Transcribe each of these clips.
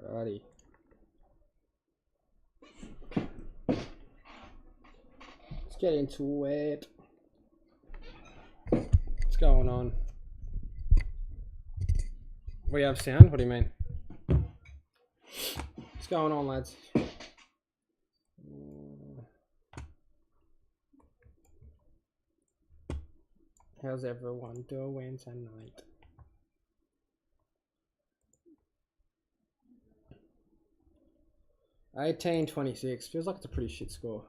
Alrighty. Let's get into it. What's going on? We have sound? What do you mean? What's going on, lads? How's everyone doing tonight? $18.26 feels like it's a pretty shit score.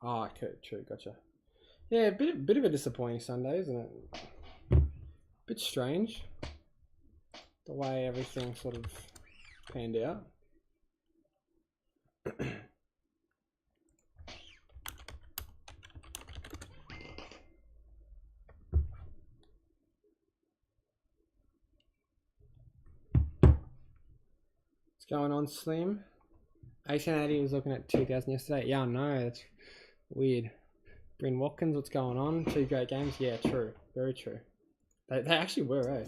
Ah, okay, true, gotcha. Yeah, bit of a disappointing Sunday, isn't it? Bit strange the way everything sort of panned out. What's going on, Slim? 1880 was looking at 2000 yesterday. Yeah, I know, that's weird. Bryn Watkins, what's going on? 2 great games. Yeah, true. Very true. They actually were, eh?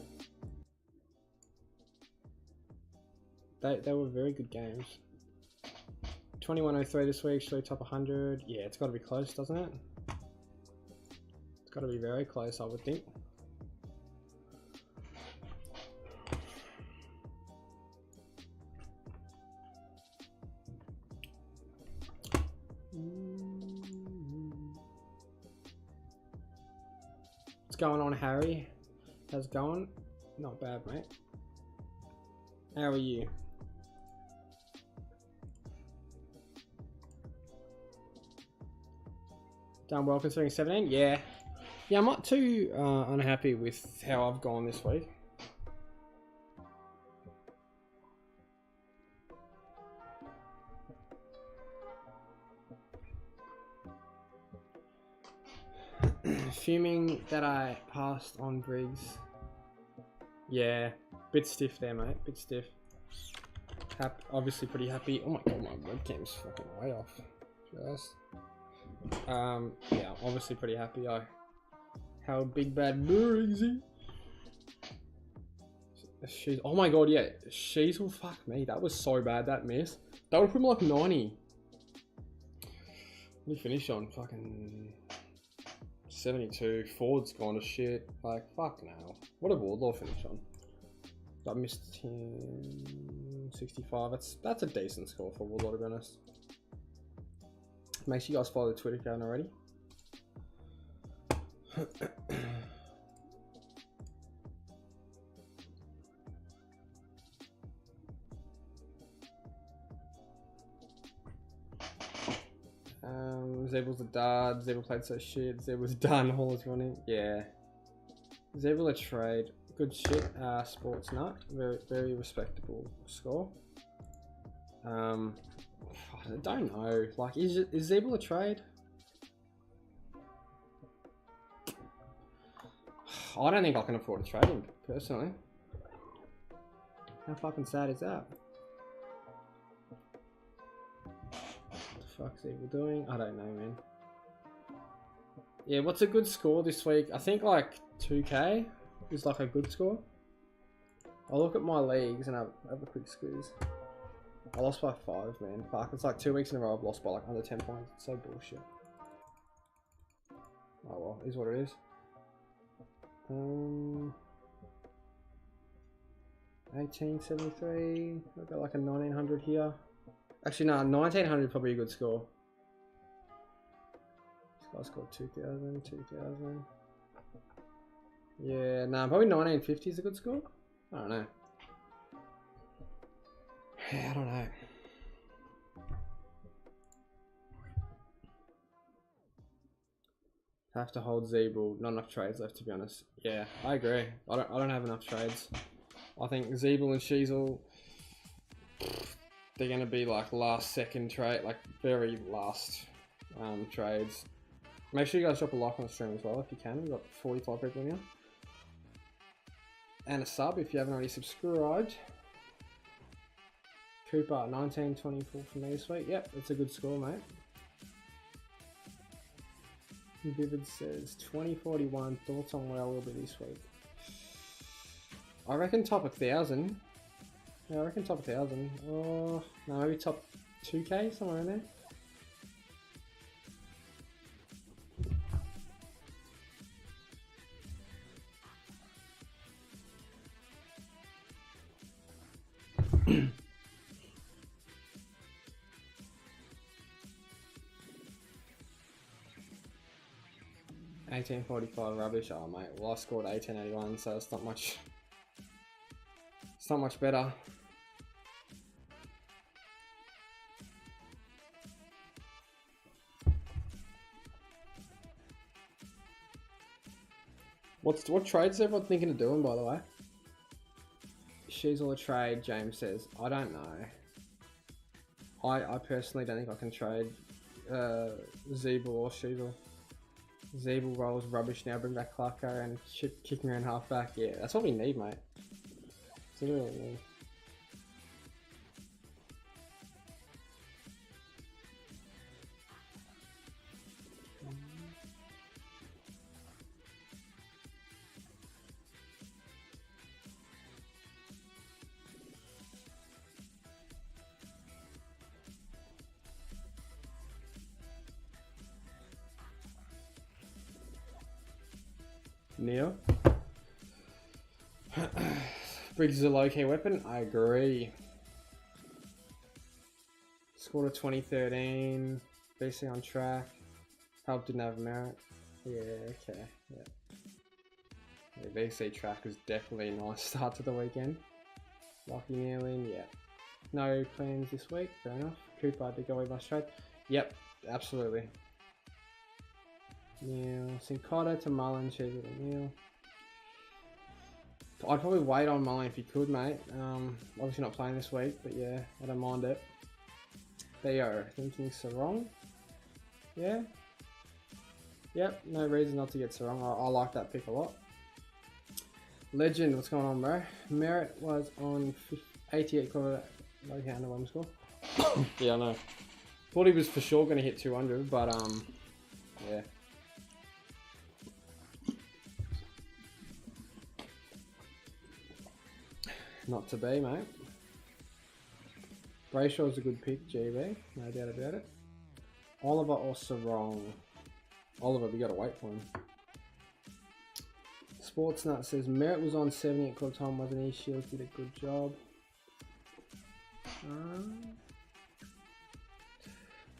They were very good games. 2103 this week, should top 100. Yeah, it's got to be close, doesn't it? It's got to be very close, I would think. What's going on, Harry? How's it going? Not bad, mate. How are you? Done well considering 17? Yeah. Yeah, I'm not too unhappy with how I've gone this week. Fuming that I passed on Briggs. Yeah, bit stiff there, mate. Bit stiff. Obviously pretty happy. Oh my god, my webcam's fucking way off. Just. Yeah, obviously pretty happy. I held big bad Briggsy. She's. Oh my god, yeah. She's will fuck me. That was so bad. That miss. That would put me like 90. Let me finish on fucking 72. Ford's gone to shit. Like, fuck now. What a Wardlaw finish on. I missed 65. That's a decent score for Wardlaw, to be honest. Make sure you guys follow the Twitter account already. Zabel's a dud. Zabel played so shit. Zabel's done. Hall is running. Yeah. Zabel a trade. Good shit. Sports nut. Very respectable score. I don't know. Like, is Zabel a trade? I don't think I can afford to trade him personally. How fucking sad is that? Fuck's Zabel doing? I don't know, man. Yeah, what's a good score this week? I think like 2k is like a good score. I'll look at my leagues and have a quick squeeze. I lost by 5, man. Fuck, it's like 2 weeks in a row I've lost by like under 10 points. It's so bullshit. Oh well, is what it is. 1873. I've got like a 1900 here. Actually, no, 1900 probably a good score. This guy scored 2000, 2000. Yeah, nah, probably 1950 is a good score. I don't know. Yeah, I don't know. Have to hold Zeeble. Not enough trades left, to be honest. Yeah, I agree. I don't have enough trades. I think Zeeble and Sheasel, they're gonna be like last second trade, like very last trades. Make sure you guys drop a like on the stream as well if you can. We've got 45 people in here. And a sub if you haven't already subscribed. Cooper 1924 for me this week. Yep, it's a good score, mate. Vivid says 2041. Thoughts on where I will be this week? I reckon top 1,000. Yeah, I reckon top 1,000. Oh, no, maybe top 2K, somewhere in there. $18.45 rubbish. Oh mate, well I scored $18.81, so it's not much. It's not much better. What trades is everyone thinking of doing, by the way? She's all a trade, James says. I don't know. I personally don't think I can trade Zeeble or Sheezel. Zeeble rolls rubbish now, bring back Clarko and kicking around half back. Yeah, that's what we need, mate. That's what we really need. Neil? Briggs is a low-key weapon? I agree. Scored a 2013. BC on track. Help didn't have merit. Yeah, okay. Yeah, BC track was definitely a nice start to the weekend. Lucky Neil in, yeah. No plans this week, fair enough. Cooper to go with my trade. Yep, absolutely. Neil, Sincotta to Mullen, Cheezy to Neil. I'd probably wait on Mullen if you could, mate. Obviously not playing this week, but yeah, I don't mind it. Theo, thinking Sarong. Yeah. Yep, no reason not to get Sarong. I like that pick a lot. Legend, what's going on, bro? Merritt was on 88 quarter. Okay, I know one score. Yeah, I know. Thought he was for sure going to hit 200, but yeah. Not to be, mate. Brayshaw's a good pick, GB. No doubt about it. Oliver or Sarong? Oliver, we got to wait for him. Sportsnut says Merritt was on 70 at quarter time, wasn't he? Shields did a good job.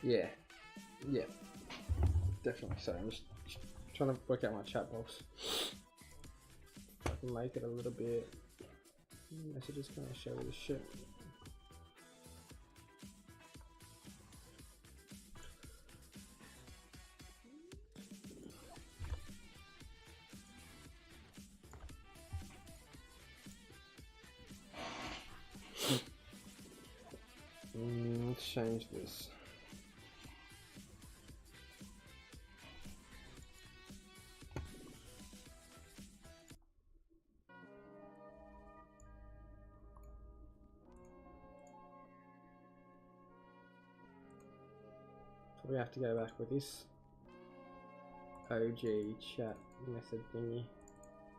Yeah. Yeah. Definitely. Sorry, I'm just trying to work out my chat box. I can make it a little bit. Messages kind of show you the shit. Let's change this. We have to go back with this OG chat method thingy.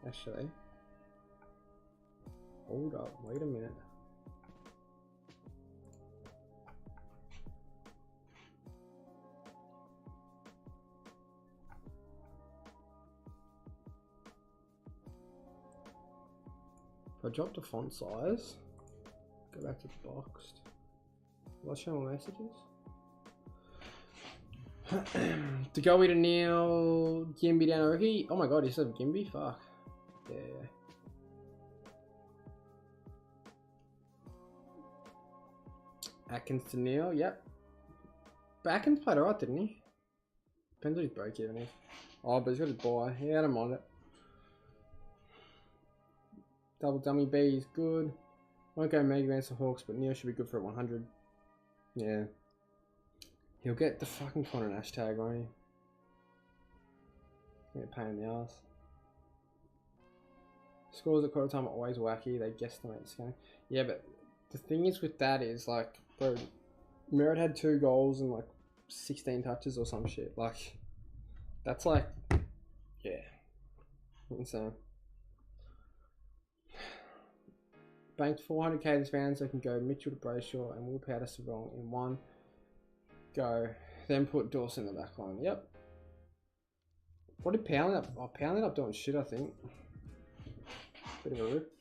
Actually, hold up, wait a minute. If I drop the font size, go back to the boxed. Let's show my messages. To go with a Neil, Gimby down a rookie. Oh my god, you said Gimby? Fuck. Yeah. Atkins to Neil, yep. But Atkins played alright, didn't he? Depends what his break even is. Oh, but he's got his buy. Yeah, I don't mind it. Double dummy B is good. Won't go mega against the Hawks, but Neil should be good for 100. Yeah. He'll get the fucking Connor Nash tag, won't he? Get a pain in the ass. Scores at quarter time are always wacky. They guesstimate the scanning. Yeah, but the thing is with that is like, bro, Merritt had 2 goals and like 16 touches or some shit. Like, That's like, yeah, insane. Banked 400k this round, so I can go Mitchell to Brayshaw and Will Powder Sarong in one go. Then put Dawson in the back line. Yep. What did Pounding up? Oh, Pounding up doing shit, I think. Bit of a rip.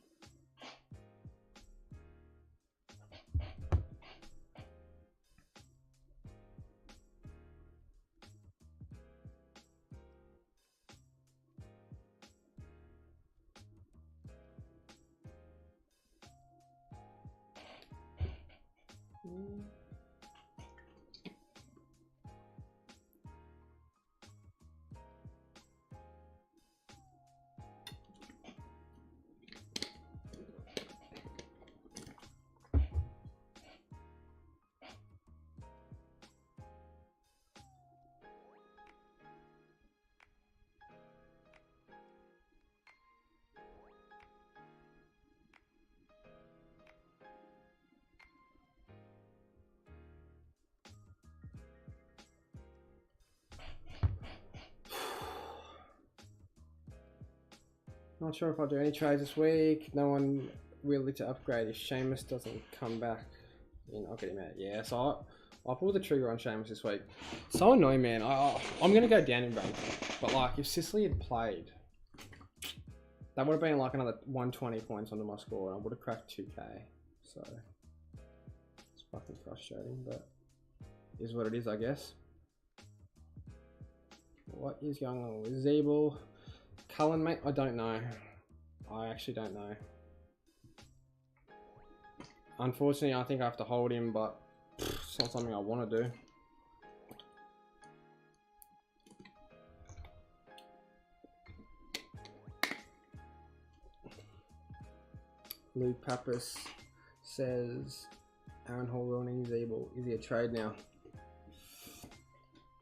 Not sure if I'll do any trades this week. No one really to upgrade if Seamus doesn't come back. I'll get him out. Yeah, so I'll pull the trigger on Seamus this week. So annoying, man. I'm going to go down in rank. But like, if Sicily had played, that would have been like another 120 points onto my score. And I would have cracked 2k. So it's fucking frustrating, but is what it is, I guess. What is going on with Zeeble? Cullen, mate, I don't know. I actually don't know. Unfortunately, I think I have to hold him, but it's not something I want to do. Luke Pappas says, Aaron Hall ruining Zeeble. Is he a trade now?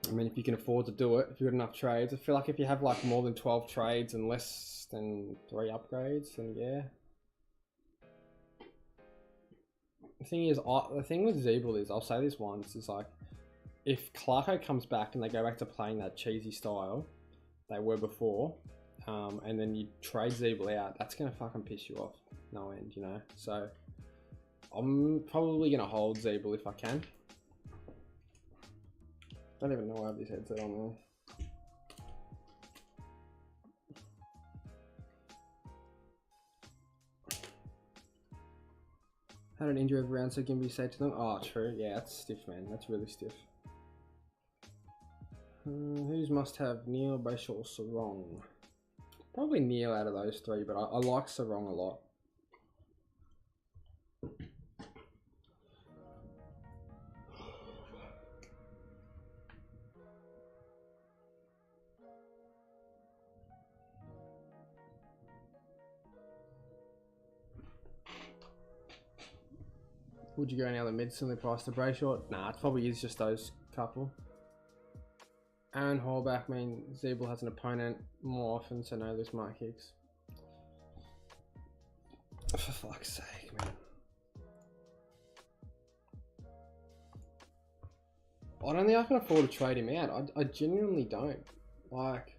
I mean, if you can afford to do it, if you've got enough trades. I feel like if you have like more than 12 trades and less than 3 upgrades, then yeah. The thing is, the thing with Zeeble is, I'll say this once, is like, if Clarko comes back and they go back to playing that cheesy style they were before, and then you trade Zeeble out, that's going to fucking piss you off no end, you know? So, I'm probably going to hold Zeeble if I can. I don't even know why I have this headset on there. Had an injury over round, so can be said to them. Oh, true. Yeah, that's stiff, man. That's really stiff. Who's must have? Neil, Brayshaw, or Sarong? Probably Neil out of those 3, but I like Sarong a lot. Would you go any other mid similar price to Brayshaw? Nah, it probably is just those couple. Aaron Hallback, I mean, Zeeble has an opponent more often, so no, there's mark kicks. For fuck's sake, man. I don't think I can afford to trade him out. I genuinely don't. Like,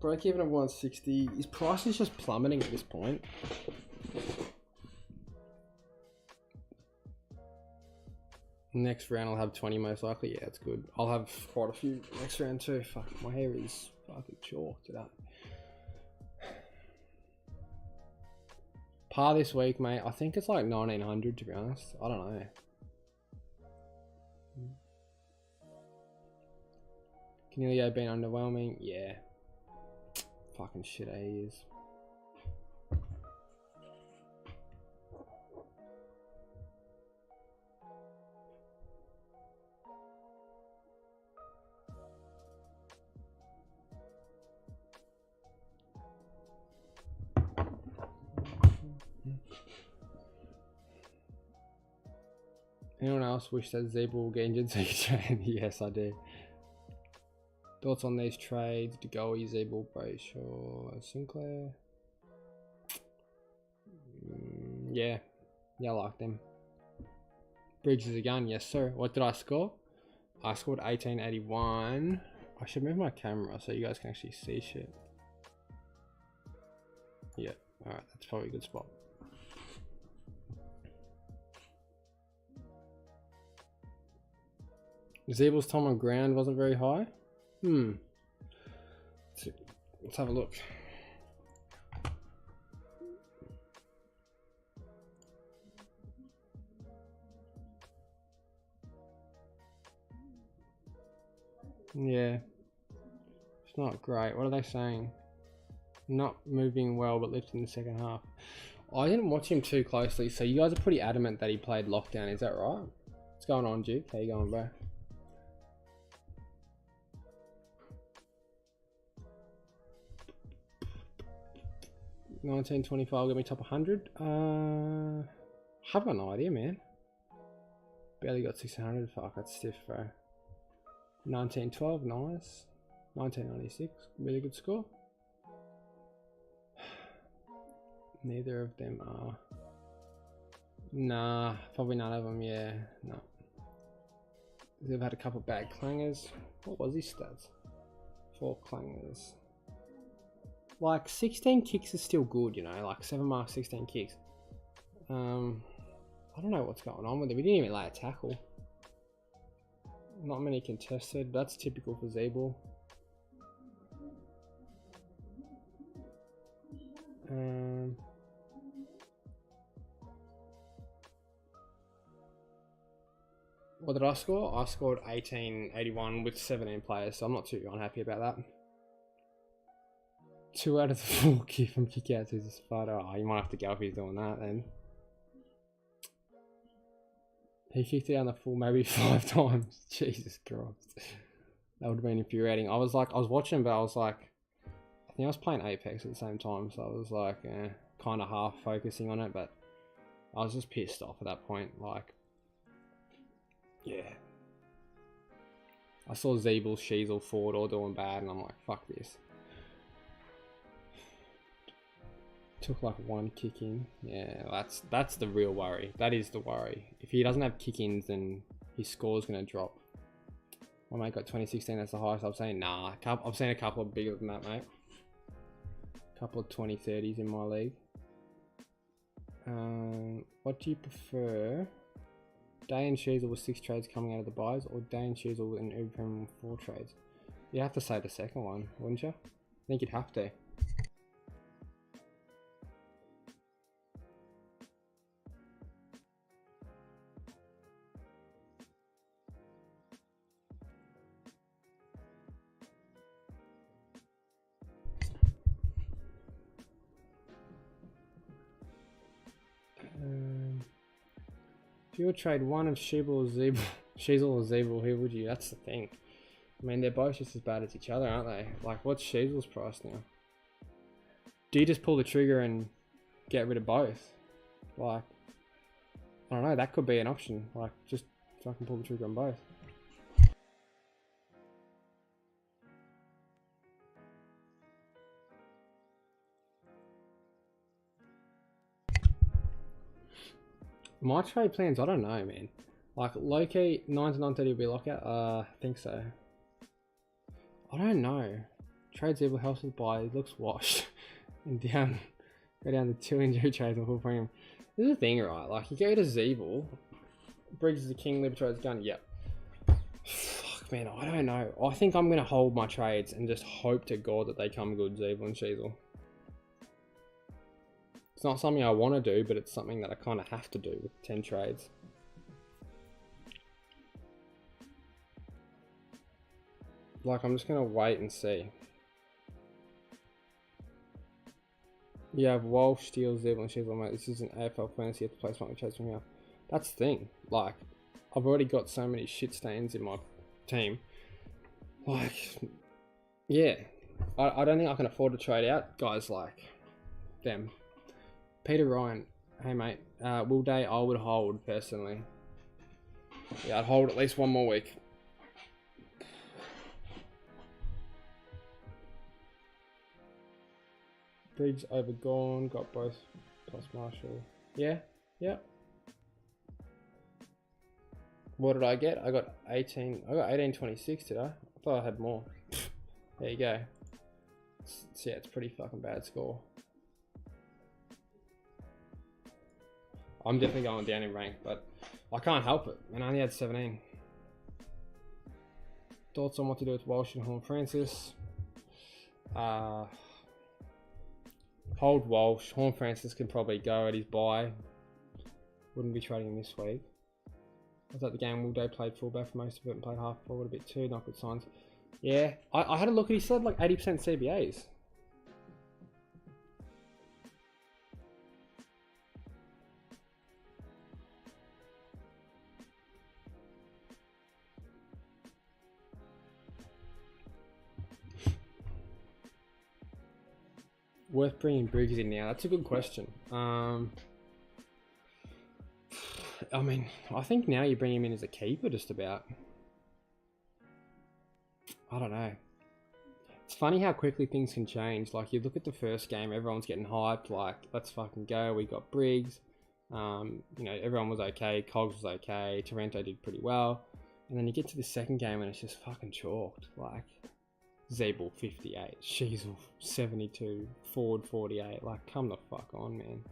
break even of 160. His price is just plummeting at this point. Next round I'll have 20 most likely. Yeah, it's good. I'll have quite a few next round too. Fuck, my hair is fucking chalked up. Par this week, mate. I think it's like 1900 to be honest. I don't know. Canelio been underwhelming? Yeah. Fucking shit he is. Anyone else wish that Zeeble will get injured so you can? Yes, I do. Thoughts on these trades? DeGoey, Zeeble, Brayshaw, Sinclair. Yeah, I like them. Bridges again, yes sir. What did I score? I scored 1881. I should move my camera so you guys can actually see shit. Yeah, alright, that's probably a good spot. Zeebel's time on ground wasn't very high. Let's have a look. Yeah, it's not great. What are they saying? Not moving well, but lifting the second half. I didn't watch him too closely, so you guys are pretty adamant that he played lockdown. Is that right? What's going on, Duke? How you going, bro? $19.25 get me top 100. I've got no idea, man. Barely got 600. Fuck, that's stiff, bro. 1912, nice. 1996, really good score. Neither of them are. Nah, probably none of them. Yeah, no. They've had a couple bad clangers. What was his stats? 4 clangers. Like 16 kicks is still good, you know. Like 7 marks, 16 kicks. I don't know what's going on with him. He didn't even lay a tackle. Not many contested. That's typical for Zeeble. What did I score? I scored 1881 with 17 players, so I'm not too unhappy about that. 2 out of the 4 kick from kickouts is a spider. Oh, you might have to go if he's doing that then. He kicked it down the full maybe 5 times. Jesus Christ. That would have been infuriating. I was watching, but I was like, I think I was playing Apex at the same time, so I was like, kind of half focusing on it, but I was just pissed off at that point. Like, yeah. I saw Zeeble, Sheasel, Ford all doing bad, and I'm like, fuck this. Took like 1 kick in. Yeah, that's the real worry. That is the worry. If he doesn't have kick-ins, then his score's gonna drop. My mate got 2016, that's the highest. I'm saying nah. I've seen a couple of bigger than that, mate. A couple of 2030s in my league. What do you prefer? Day and Sheasel with 6 trades coming out of the buys, or Day and Sheasel with an Uber 4 trades? You have to say the second one, wouldn't you? I think you'd have to. If you would trade one of Sheasel or Zeeble, who would you? That's the thing. I mean, they're both just as bad as each other, aren't they? Like, what's Sheasel's price now? Do you just pull the trigger and get rid of both? Like, I don't know, that could be an option. Like, just fucking pull the trigger on both. My trade plans, I don't know, man. Like, low-key, 9 to 930 will be lockout? I think so. I don't know. Trade Zeeble helps with buy, it looks washed. And go down to 2 injury trades on full premium. This is the thing, right? Like, you go to Zeeble, Briggs is the king, Libertrade's gun, yep. Fuck, man, I don't know. I think I'm going to hold my trades and just hope to God that they come good, Zeeble and Sheasel. It's not something I want to do, but it's something that I kind of have to do with 10 trades. Like, I'm just going to wait and see. You have Walsh, Steele, Zeeble, and Sheasel, mate. This is an AFL fantasy. You have to play smart trades from here. That's the thing. Like, I've already got so many shit stains in my team. Like, yeah. I don't think I can afford to trade out guys like them. Peter Ryan, hey mate, Will Day I would hold personally. Yeah, I'd hold at least 1 more week. Briggs overgone, got both plus Marshall. Yeah, yeah. What did I get? I got 18. I got 18.26 today. I thought I had more. There you go. Yeah, it's a pretty fucking bad score. I'm definitely going down in rank, but I can't help it. And I only had 17. Thoughts on what to do with Walsh and Horne-Francis? Hold Walsh. Horne-Francis can probably go at his bye. Wouldn't be trading him this week. I was at the game all day, played fullback for most of it and played half forward a bit too, not good signs. Yeah, I had a look at he said like 80% CBAs. Worth bringing Briggs in now? That's a good question. I mean, I think now you bring him in as a keeper just about. I don't know. It's funny how quickly things can change. Like, you look at the first game, everyone's getting hyped, like, let's fucking go, we got Briggs. You know, everyone was okay, Cogs was okay, Taranto did pretty well. And then you get to the second game and it's just fucking chalked. Like, Zabel 58, Sheasel 72, Ford 48. Like, come the fuck on, man.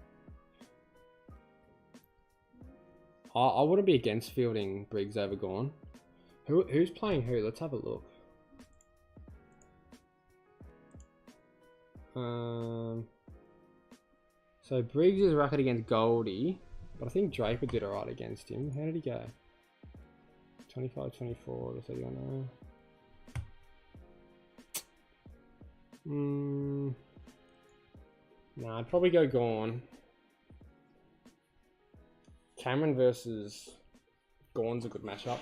I wouldn't be against fielding Briggs over Gawn. Who's playing who? Let's have a look. So Briggs is Ruck against Goldie, but I think Draper did alright against him. How did he go? 25, 24, the 31. Nah, I'd probably go Gawn. Cameron versus Gawn's a good matchup.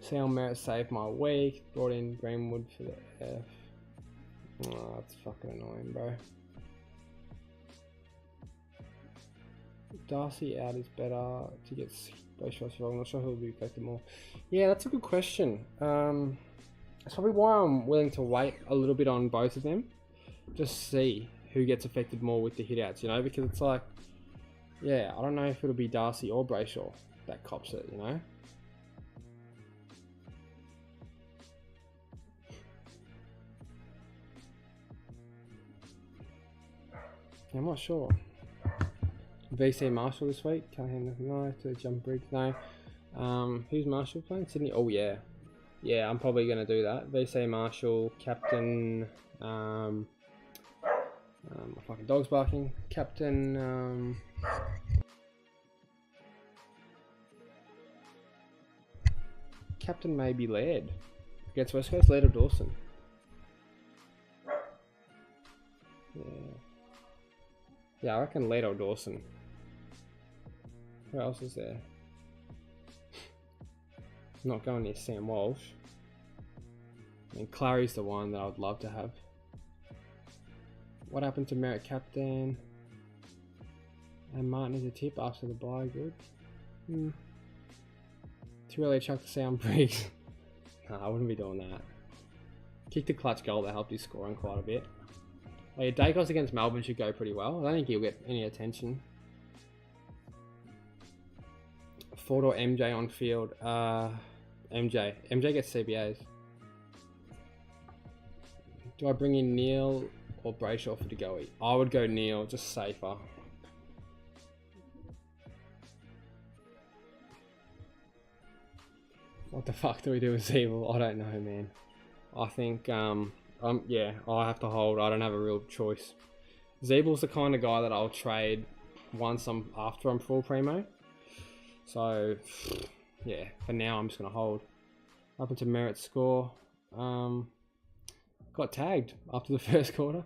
Sale Merritt saved my week. Brought in Greenwood for the F. Oh, that's fucking annoying, bro. Darcy out is better to get both shots wrong. I'm not sure who will be affected more. Yeah, that's a good question. That's probably why I'm willing to wait a little bit on both of them. Just see who gets affected more with the hitouts, you know, because it's like, yeah, I don't know if it'll be Darcy or Brayshaw that cops it, you know. I'm not sure. VC Marshall this week. Can't hand nothing nice to jump Briggs. No. Who's Marshall playing? Sydney? Oh yeah. Yeah, I'm probably gonna do that. VC Marshall, captain. My fucking dog's barking. Captain. Captain maybe Laird against West Coast. Laird or Dawson. Yeah. Yeah, I reckon Laird or Dawson. Who else is there? Not going near Sam Walsh. I mean, Clary's the one that I would love to have. What happened to Merritt captain? And Martin is a tip after the bye. Good. Too early to chuck the sound Briggs. Nah, I wouldn't be doing that. Kicked a clutch goal that helped his scoring quite a bit. Well, yeah, Dacos against Melbourne should go pretty well. I don't think he'll get any attention. Ford or MJ on field? MJ. MJ gets CBAs. Do I bring in Neil or Brayshaw for Degoe? I would go Neil, just safer. What the fuck do we do with Zeeble? I don't know, man. I think, yeah, I have to hold. I don't have a real choice. Zeebel's the kind of guy that I'll trade once after I'm full primo. So, yeah, for now I'm just going to hold. Up into Merritt's score. Got tagged after the first quarter.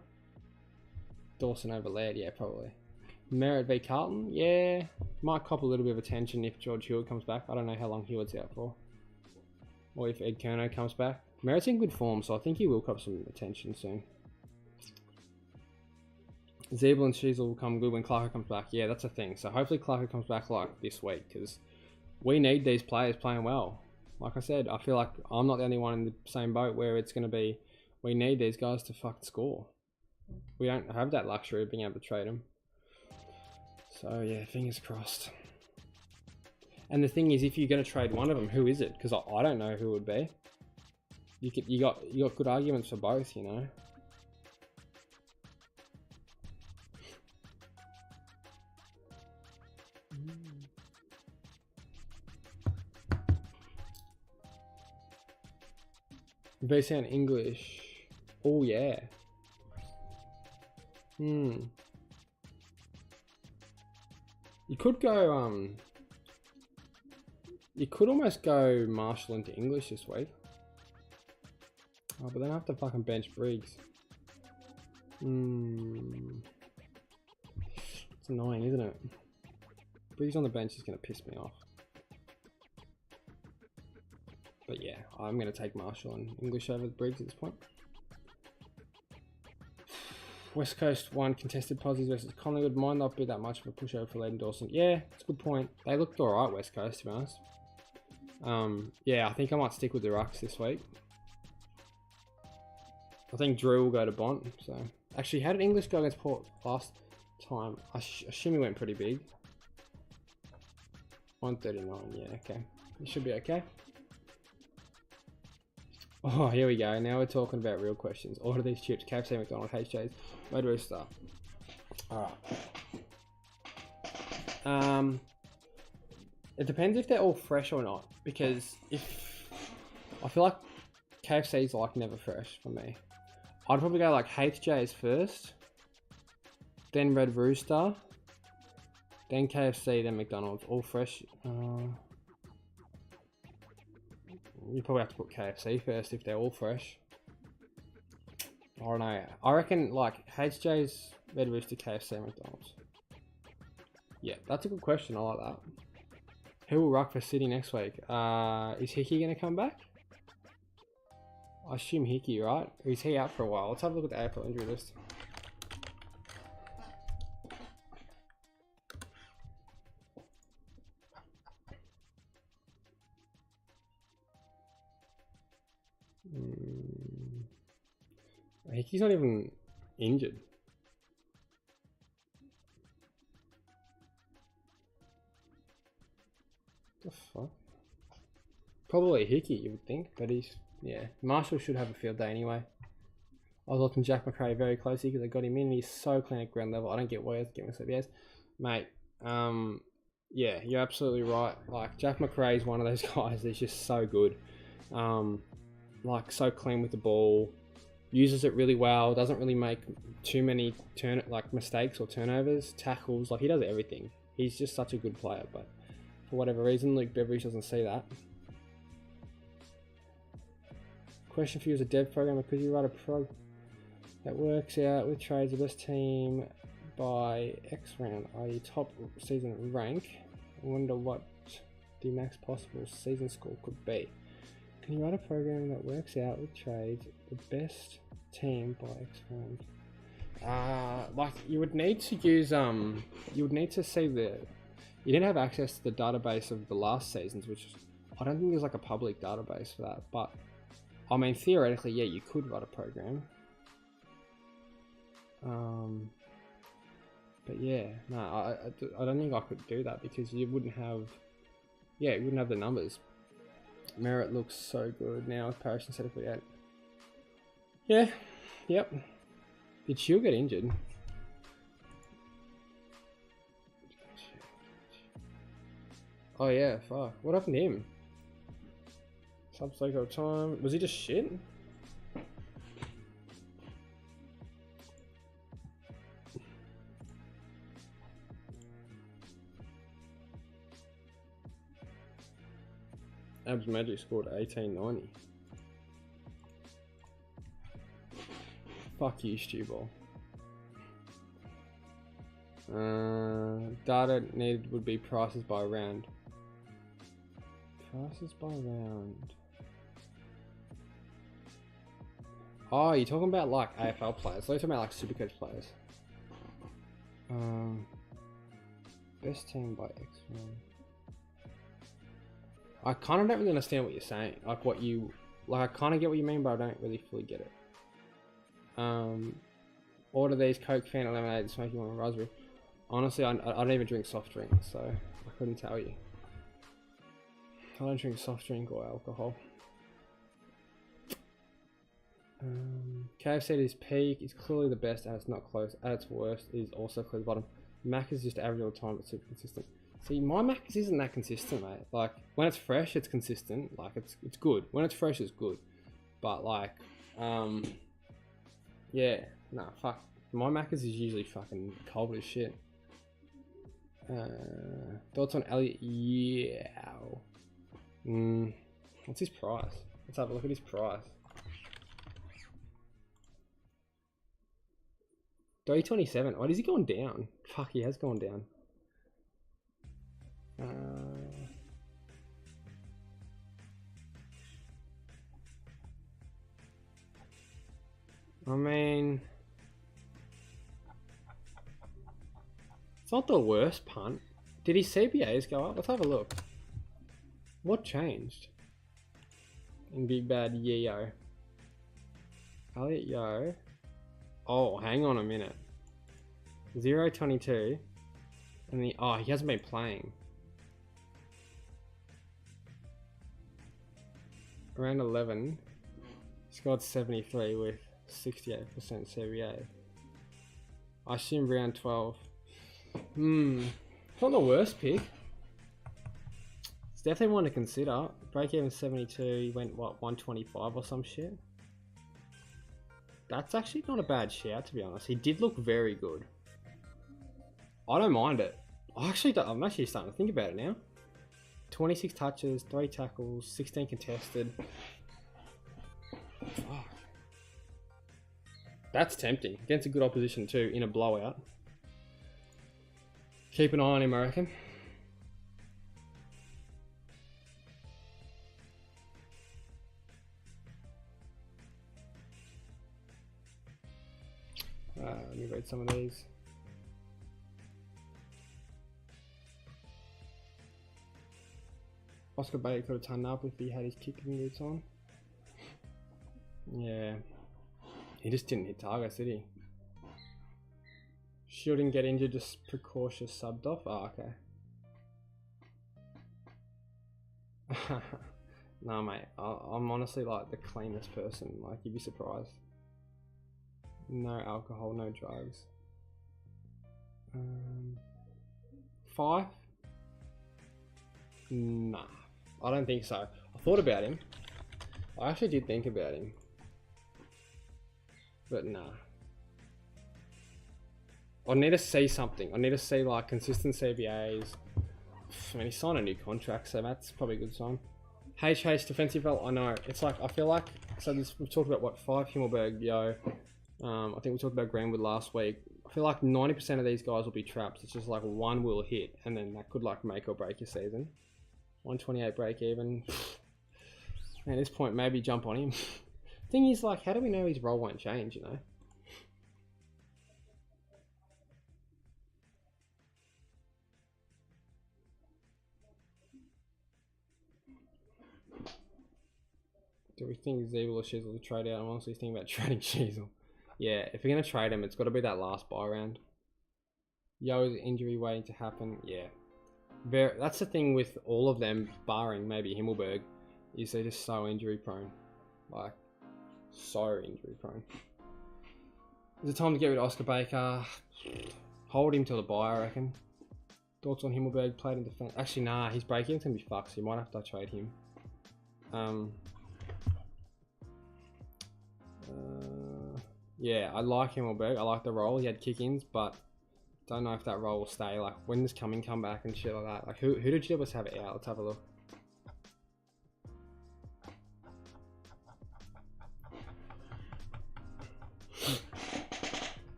Dawson over Laird, yeah, probably. Merritt v Carlton, yeah. Might cop a little bit of attention if George Hewitt comes back. I don't know how long Hewitt's out for. Or if Ed Kerno comes back. Merritt's in good form, so I think he will cop some attention soon. Zeeble and Sheasel will come good when Clarko comes back. Yeah, that's a thing. So hopefully Clarko comes back like this week, because we need these players playing well. Like I said, I feel like I'm not the only one in the same boat where it's going to be, We need these guys to fucking score. We don't have that luxury of being able to trade them. So yeah, fingers crossed. And the thing is, if you're going to trade one of them, who is it? Because I don't know who it would be. You got good arguments for both, you know. They sound English. Oh yeah. You could go you could almost go Marshall into English this week. Oh, but then I have to fucking bench Briggs. It's annoying, isn't it? Briggs on the bench is gonna piss me off. But yeah, I'm going to take Marshall and English over Briggs at this point. West Coast won contested posies versus Collingwood. Might not be that much of a pushover for Leighton Dawson. Yeah, that's a good point. They looked alright, West Coast, to be honest. Yeah, I think I might stick with the Rucks this week. I think Drew will go to Bont. So, actually, how did English go against Port last time? I assume he went pretty big. 139, yeah, okay. It should be okay. Oh, here we go. Now we're talking about real questions. Order these chips. KFC, McDonald's, HJ's, Red Rooster. Alright. It depends if they're all fresh or not. Because if... I feel like KFC's like never fresh for me. I'd probably go like HJ's first. Then Red Rooster. Then KFC, then McDonald's. All fresh. You probably have to put KFC first if they're all fresh. I don't know. I reckon like HJ's, Red Rooster, KFC, McDonald's. Yeah, that's a good question. I like that. Who will ruck for City next week? Is Hickey going to come back? I assume Hickey, right? Or is he out for a while? Let's have a look at the AFL injury list. Hickey's not even injured. What the fuck? Probably Hickey, you would think, but he's... Yeah, Marshall should have a field day anyway. I was watching Jack McRae very closely because I got him in and he's so clean at ground level. I don't get why he's getting so yes. Mate, yeah, you're absolutely right. Like, Jack McRae is one of those guys that's just so good. Like, so clean with the ball. Uses it really well, doesn't really make too many mistakes or turnovers, tackles, like he does everything. He's just such a good player, but for whatever reason, Luke Beveridge doesn't see that. Question for you: as a dev programmer, could you write a prog that works out with trades the best team by X round, i.e. top season rank? I wonder what the max possible season score could be. Can you write a program that works out with trades the best team by X round? Like you would need to use you would need to see you didn't have access to the database of the last seasons, which I don't think there's like a public database for that, but I mean theoretically, yeah, you could write a program. But yeah, no, I don't think I could do that because you wouldn't have, yeah, you wouldn't have the numbers. Merritt looks so good now with Parrish instead of 48. Yeah, yep. Did Shield get injured? Oh yeah, fuck. What happened to him? Sub-cycle time. Was he just shit? Abs Magic scored 1890. Fuck you, Stu Ball. Data needed would be prices by round. Prices by round. Oh, you're talking about like AFL players. So you're talking about like Supercoach players. Best team by X round. I kind of don't really understand what you're saying. Like what you... Like I kind of get what you mean, but I don't really fully get it. Order these Coke, Fanta, lemonade, smoky one, and raspberry. Honestly, I don't even drink soft drinks, so I couldn't tell you. I don't drink soft drink or alcohol. KFC at its peak is clearly the best, and it's not close. At its worst, it is also clear the bottom. Mac is just average all the time, but super consistent. See, my Mac isn't that consistent, mate. Like, when it's fresh, it's consistent. Like, it's good. When it's fresh, it's good. But, like, yeah. Nah, fuck. My Mac is usually fucking cold as shit. Thoughts on Elliot? Yeah. What's his price? Let's have a look at his price. 327. Why is he going down? Fuck, he has gone down. I mean, it's not the worst punt. Did his CBAs go up? Let's have a look. What changed? In Big Bad Yo. Elliot Yo. Oh, hang on a minute. 0.22. And the he hasn't been playing. Around 11. Scored 73 with 68% CBA. I assume round 12. It's not the worst pick. It's definitely one to consider. Break even 72, he went what, 125 or some shit? That's actually not a bad shout, to be honest. He did look very good. I don't mind it. I'm actually starting to think about it now. 26 touches, 3 tackles, 16 contested. Fuck. That's tempting. Against a good opposition too, in a blowout. Keep an eye on him, I reckon. Let me read some of these. Oscar Baker could have turned up if he had his kicking boots on. Yeah. He just didn't hit targets, did he? Shouldn't get injured, just precautious subbed off. Oh, okay. Nah, mate. I'm honestly like the cleanest person. Like, you'd be surprised. No alcohol, no drugs. 5? Nah, I don't think so. I thought about him. I actually did think about him. But nah. I need to see something. I need to see like consistent CBAs. I mean, he signed a new contract, so that's probably a good sign. HH defensive role, I know. It's like, I feel like, so we've talked about what, 5 Himmelberg, Yo. I think we talked about Greenwood last week. I feel like 90% of these guys will be traps. It's just like one will hit, and then that could like make or break your season. 128 break even. Man, at this point, maybe jump on him. Thing is, like, how do we know his role won't change, you know? Do we think Zeeble or Shizzle to trade out? I'm honestly thinking about trading Shizzle. Yeah, if you're going to trade him, it's got to be that last buy round. Yo's injury waiting to happen. Yeah. That's the thing with all of them, barring maybe Himmelberg, is they're just so injury prone. Like, so injury prone. Is it time to get rid of Oscar Baker? Hold him till the buy, I reckon. Thoughts on Himmelberg? Played in defense. Actually, nah, his break-even's going to be fucked, so you might have to trade him. Yeah, I like Himmelberg. I like the role. He had kick-ins, but don't know if that role will stay. Like, when does Cumming come back and shit like that? Like, who did Gilbert have out? Let's have a look.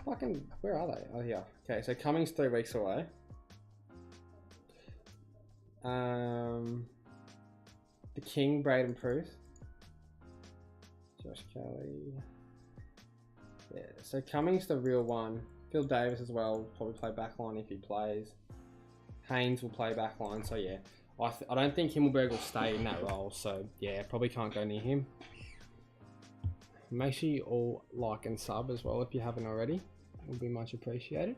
Fucking, where are they? Oh, here. Okay, so Cumming's 3 weeks away. The King, Braden Proof. Josh Kelly. Yeah, so Cumming's the real one. Phil Davis as well will probably play backline if he plays. Haynes will play backline, so yeah. I don't think Himmelberg will stay in that role, so yeah, probably can't go near him. Make sure you all like and sub as well if you haven't already. It would be much appreciated.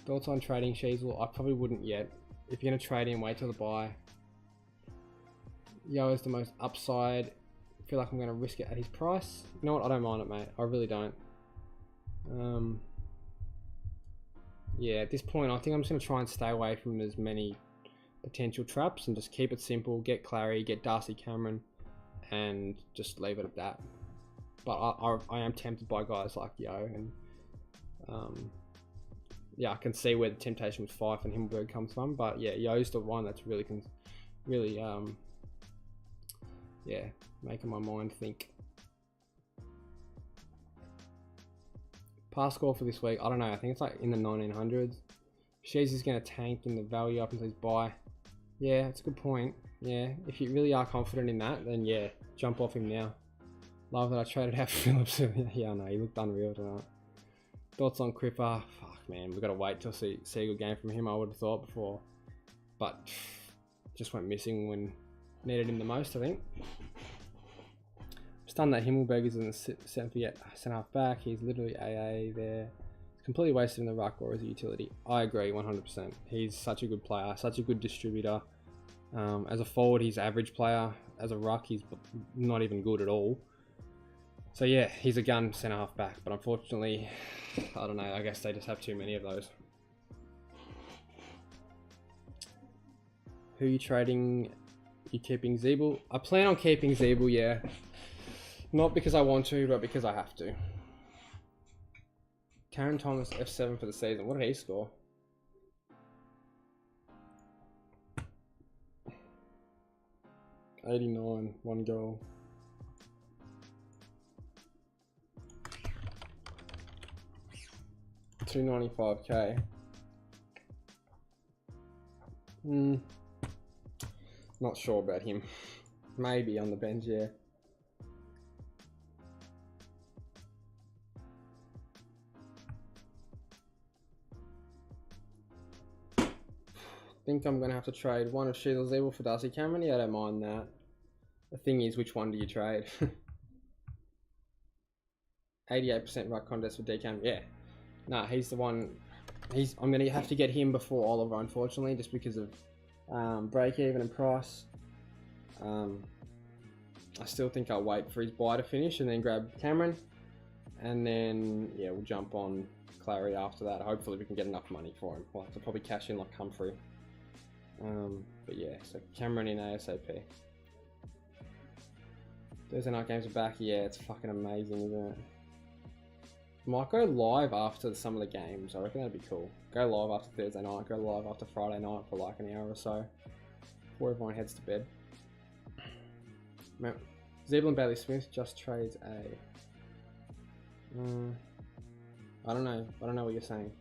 Thoughts on trading Sheasel? I probably wouldn't yet. If you're going to trade in, wait till the buy. Yo is the most upside. I feel like I'm going to risk it at his price. You know what? I don't mind it, mate. I really don't. Yeah, at this point, I think I'm just going to try and stay away from as many potential traps and just keep it simple. Get Clary, get Darcy Cameron, and just leave it at that. But I am tempted by guys like Yo, and yeah, I can see where the temptation with Fife and Himmelberg comes from. But yeah, Yo's the one that's really yeah, making my mind think. Pass score for this week, I don't know, I think it's like in the 1900s. She's is going to tank in the value up until his buy. Yeah, that's a good point. Yeah, if you really are confident in that, then yeah, jump off him now. Love that I traded out Phillips. Yeah, I know, he looked unreal tonight. Thoughts on Cripper? Fuck, man, we've got to wait till see a good game from him, I would have thought before. But just went missing when needed him the most, I think. Stunned that Himmelberg is in the centre half back. He's literally AA there. He's completely wasted in the ruck or as a utility. I agree 100%. He's such a good player, such a good distributor. As a forward, he's average player. As a ruck, he's not even good at all. So yeah, he's a gun centre half back. But unfortunately, I don't know. I guess they just have too many of those. Who are you trading? You keeping Zeeble? I plan on keeping Zeeble, yeah. Not because I want to, but because I have to. Karen Thomas, F7 for the season. What did he score? '89, 1 goal. $295K. Not sure about him. Maybe on the bench, yeah. Think I'm gonna have to trade one of Sheasel Zeeble for Darcy Cameron. Yeah, I don't mind that. The thing is, which one do you trade? 88% ruck contest for DCam. Yeah, nah, he's the one. I'm gonna have to get him before Oliver, unfortunately, just because of break even and price. I still think I'll wait for his buy to finish and then grab Cameron, and then yeah, we'll jump on Clary after that. Hopefully, we can get enough money for him. We'll have to probably cash in like Humphrey. But yeah, so Cameron in ASAP. Thursday night games are back. Yeah, it's fucking amazing, isn't it? Might go live after some of the games. I reckon that'd be cool. Go live after Thursday night. Go live after Friday night for like an hour or so before everyone heads to bed. Zeeble and Bailey Smith just trades a. I don't know. I don't know what you're saying.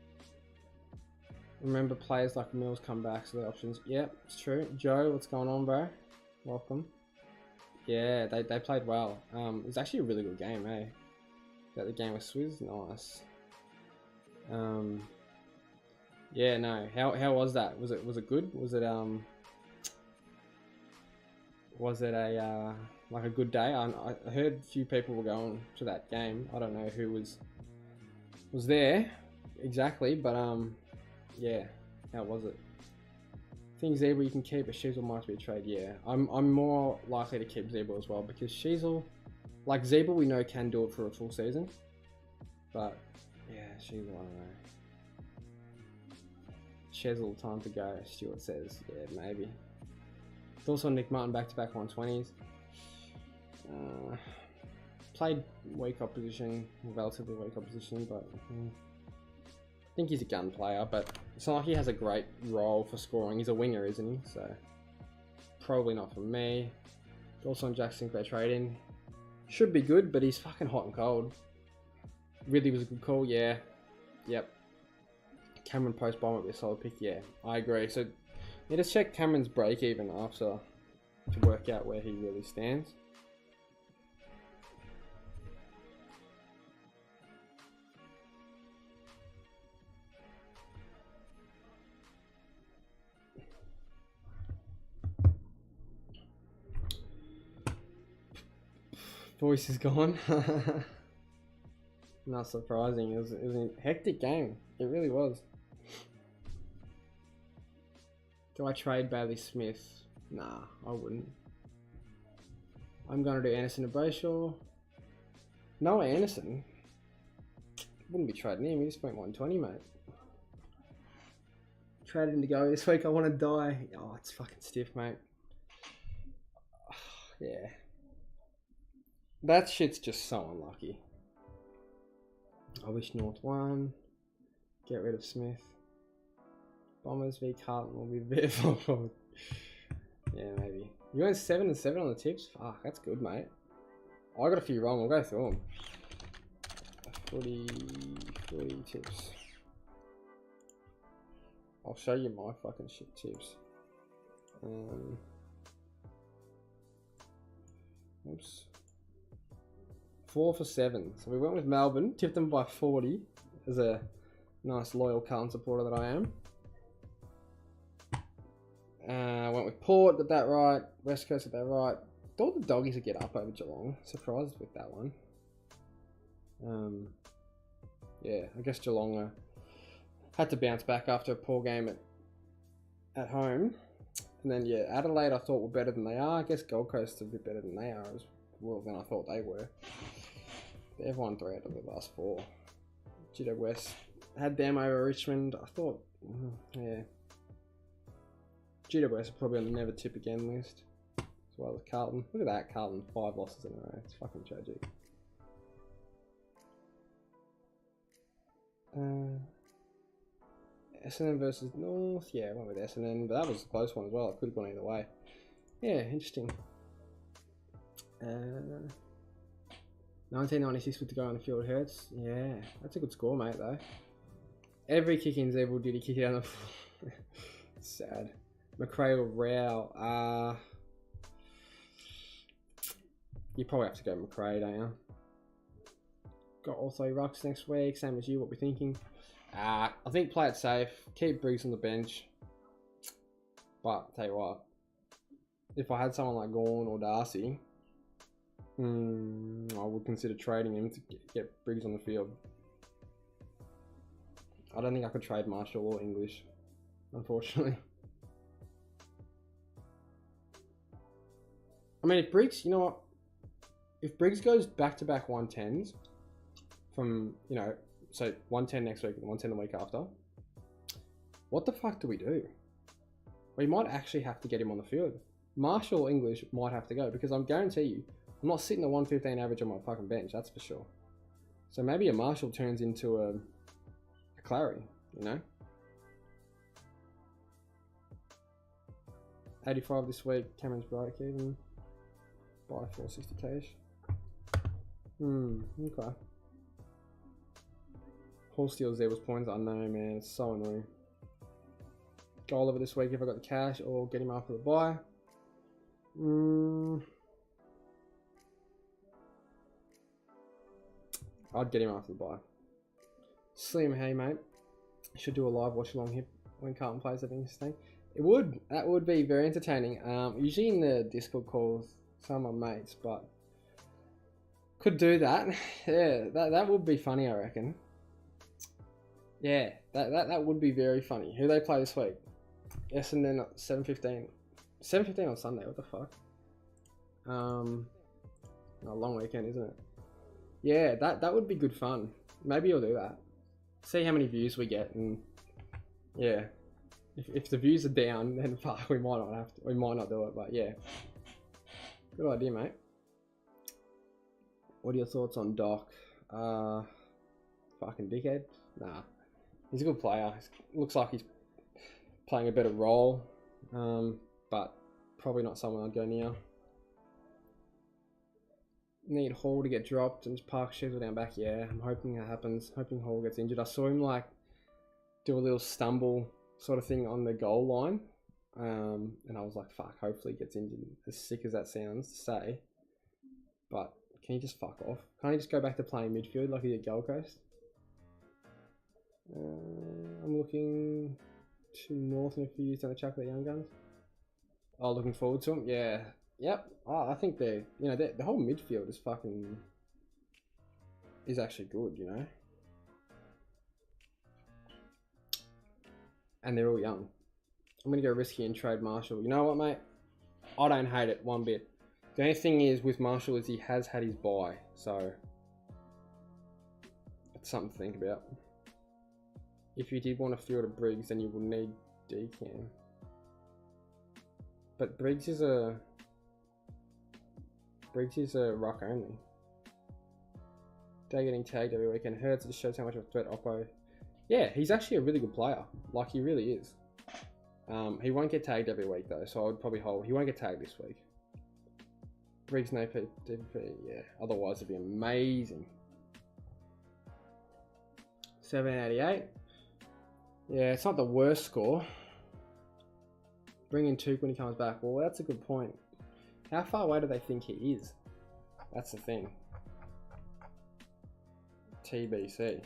Remember, players like Mills come back, so the options. Yep, it's true. Joe, what's going on, bro? Welcome. Yeah, they played well. It was actually a really good game, eh? Got the game with Swizz, nice. Yeah, no. How was that? Was it good? Was it a like a good day? I heard a few people were going to that game. I don't know who was there exactly, but yeah, how was it? Think Zeeble you can keep, but Sheasel might be a trade. Yeah, I'm more likely to keep Zeeble as well because Sheasel, like Zeeble, we know can do it for a full season, but yeah, Sheasel, I don't know. Sheasel, time to go. Stuart says, yeah, maybe. Thoughts on Nick Martin back-to-back 120s. Played weak opposition, relatively weak opposition, but I think he's a gun player, but it's not like he has a great role for scoring. He's a winger, isn't he? So probably not for me. Also on Jack Sinclair trading. Should be good, but he's fucking hot and cold. Really was a good call, yeah. Yep. Cameron post-buy might be a solid pick, yeah. I agree. So yeah, just check Cameron's break even after to work out where he really stands. Voice is gone. Not surprising. It was a hectic game. It really was. Do I trade Bailey Smith? Nah, I wouldn't. I'm gonna do Anderson and Brayshaw. Noah Anderson? Wouldn't be trading him. He just went 120, mate. Traded him to go this week. I want to die. Oh, it's fucking stiff, mate. Yeah. That shit's just so unlucky. I wish North won. Get rid of Smith. Bombers v Carlton will be a bit of yeah, maybe. You went 7 and 7 on the tips? Fuck, that's good, mate. I got a few wrong. I'll go through them. 40 tips. I'll show you my fucking shit tips. Oops. 4 for 7. So we went with Melbourne, tipped them by 40 as a nice loyal Carlton supporter that I am. Went with Port, got that right. West Coast got that right. Thought the Doggies would get up over Geelong. Surprised with that one. Yeah, I guess Geelong had to bounce back after a poor game at home. And then, yeah, Adelaide I thought were better than they are. I guess Gold Coast are a bit better than they are as well than I thought they were. They've won 3 out of the last 4. Judo West had them over Richmond. I thought, yeah. Judo West are probably on the never tip again list. As well as Carlton. Look at that, Carlton, 5 losses in a row. It's fucking tragic. Essendon versus North. Yeah, I went with Essendon, but that was a close one as well. It could have gone either way. Yeah, interesting. 1996 with the guy on the field hurts. Yeah, that's a good score, mate, though. Every kick in's evil. Did he kick it on the floor? Sad. McRae or Rao? You probably have to go McRae, don't you? Got all 3 rucks next week. Same as you. What we're thinking? I think play it safe. Keep Briggs on the bench. But I'll tell you what, if I had someone like Gawn or Darcy, I would consider trading him to get Briggs on the field. I don't think I could trade Marshall or English, unfortunately. I mean, if Briggs, you know what? If Briggs goes back-to-back 110s from, you know, so 110 next week and 110 the week after, what the fuck do we do? We might actually have to get him on the field. Marshall or English might have to go because I'm guarantee you, I'm not sitting at 115 average on my fucking bench, that's for sure. So maybe a Marshall turns into a Clary, you know? 85 this week, Cameron's break even. Buy 460 cash. Okay. Paul steals there was points. I know, man. It's so annoying. Goal over this week if I got the cash or get him after the buy. I'd get him after the buy. Slim, hey mate. Should do a live watch along here when Carlton plays. I think interesting. It would. That would be very entertaining. Usually in the Discord calls, some of my mates, but could do that. Yeah, that would be funny, I reckon. Yeah, that would be very funny. Who they play this week? Essendon at 7:15. 7:15 on Sunday. What the fuck? A long weekend, isn't it? Yeah, that would be good fun. Maybe I'll do that. See how many views we get, and yeah, if the views are down, then fuck, we might not have to. We might not do it, but yeah, good idea, mate. What are your thoughts on Doc? Fucking dickhead. Nah. He's a good player. Looks like he's playing a better role, but probably not someone I'd go near. Need Hall to get dropped and Park Sheffield down back. Yeah, I'm hoping that happens. Hoping Hall gets injured. I saw him like do a little stumble sort of thing on the goal line, and I was like, fuck, hopefully he gets injured. As sick as that sounds to say, but can you just fuck off? Can't he just go back to playing midfield like he did at Gold Coast? I'm looking to North in a few years down the track with the Young Guns. Oh, looking forward to them. Yeah, Yep. Oh, I think the whole midfield is fucking is actually good, you know. And they're all young. I'm gonna go risky and trade Marshall. You know what, mate? I don't hate it one bit. The only thing is with Marshall is he has had his bye, so it's something to think about. If you did want to field a Briggs, then you will need Decam. But Briggs is a ruck only. Day getting tagged every weekend hurts. It just shows how much of a threat Oppo. Yeah, he's actually a really good player. Like, he really is. He won't get tagged every week though, so I would probably hold. He won't get tagged this week. Briggs no DPP, yeah. Otherwise, it'd be amazing. 788. Yeah, it's not the worst score. Bring in Took when he comes back. Well, that's a good point. How far away do they think he is? That's the thing. TBC.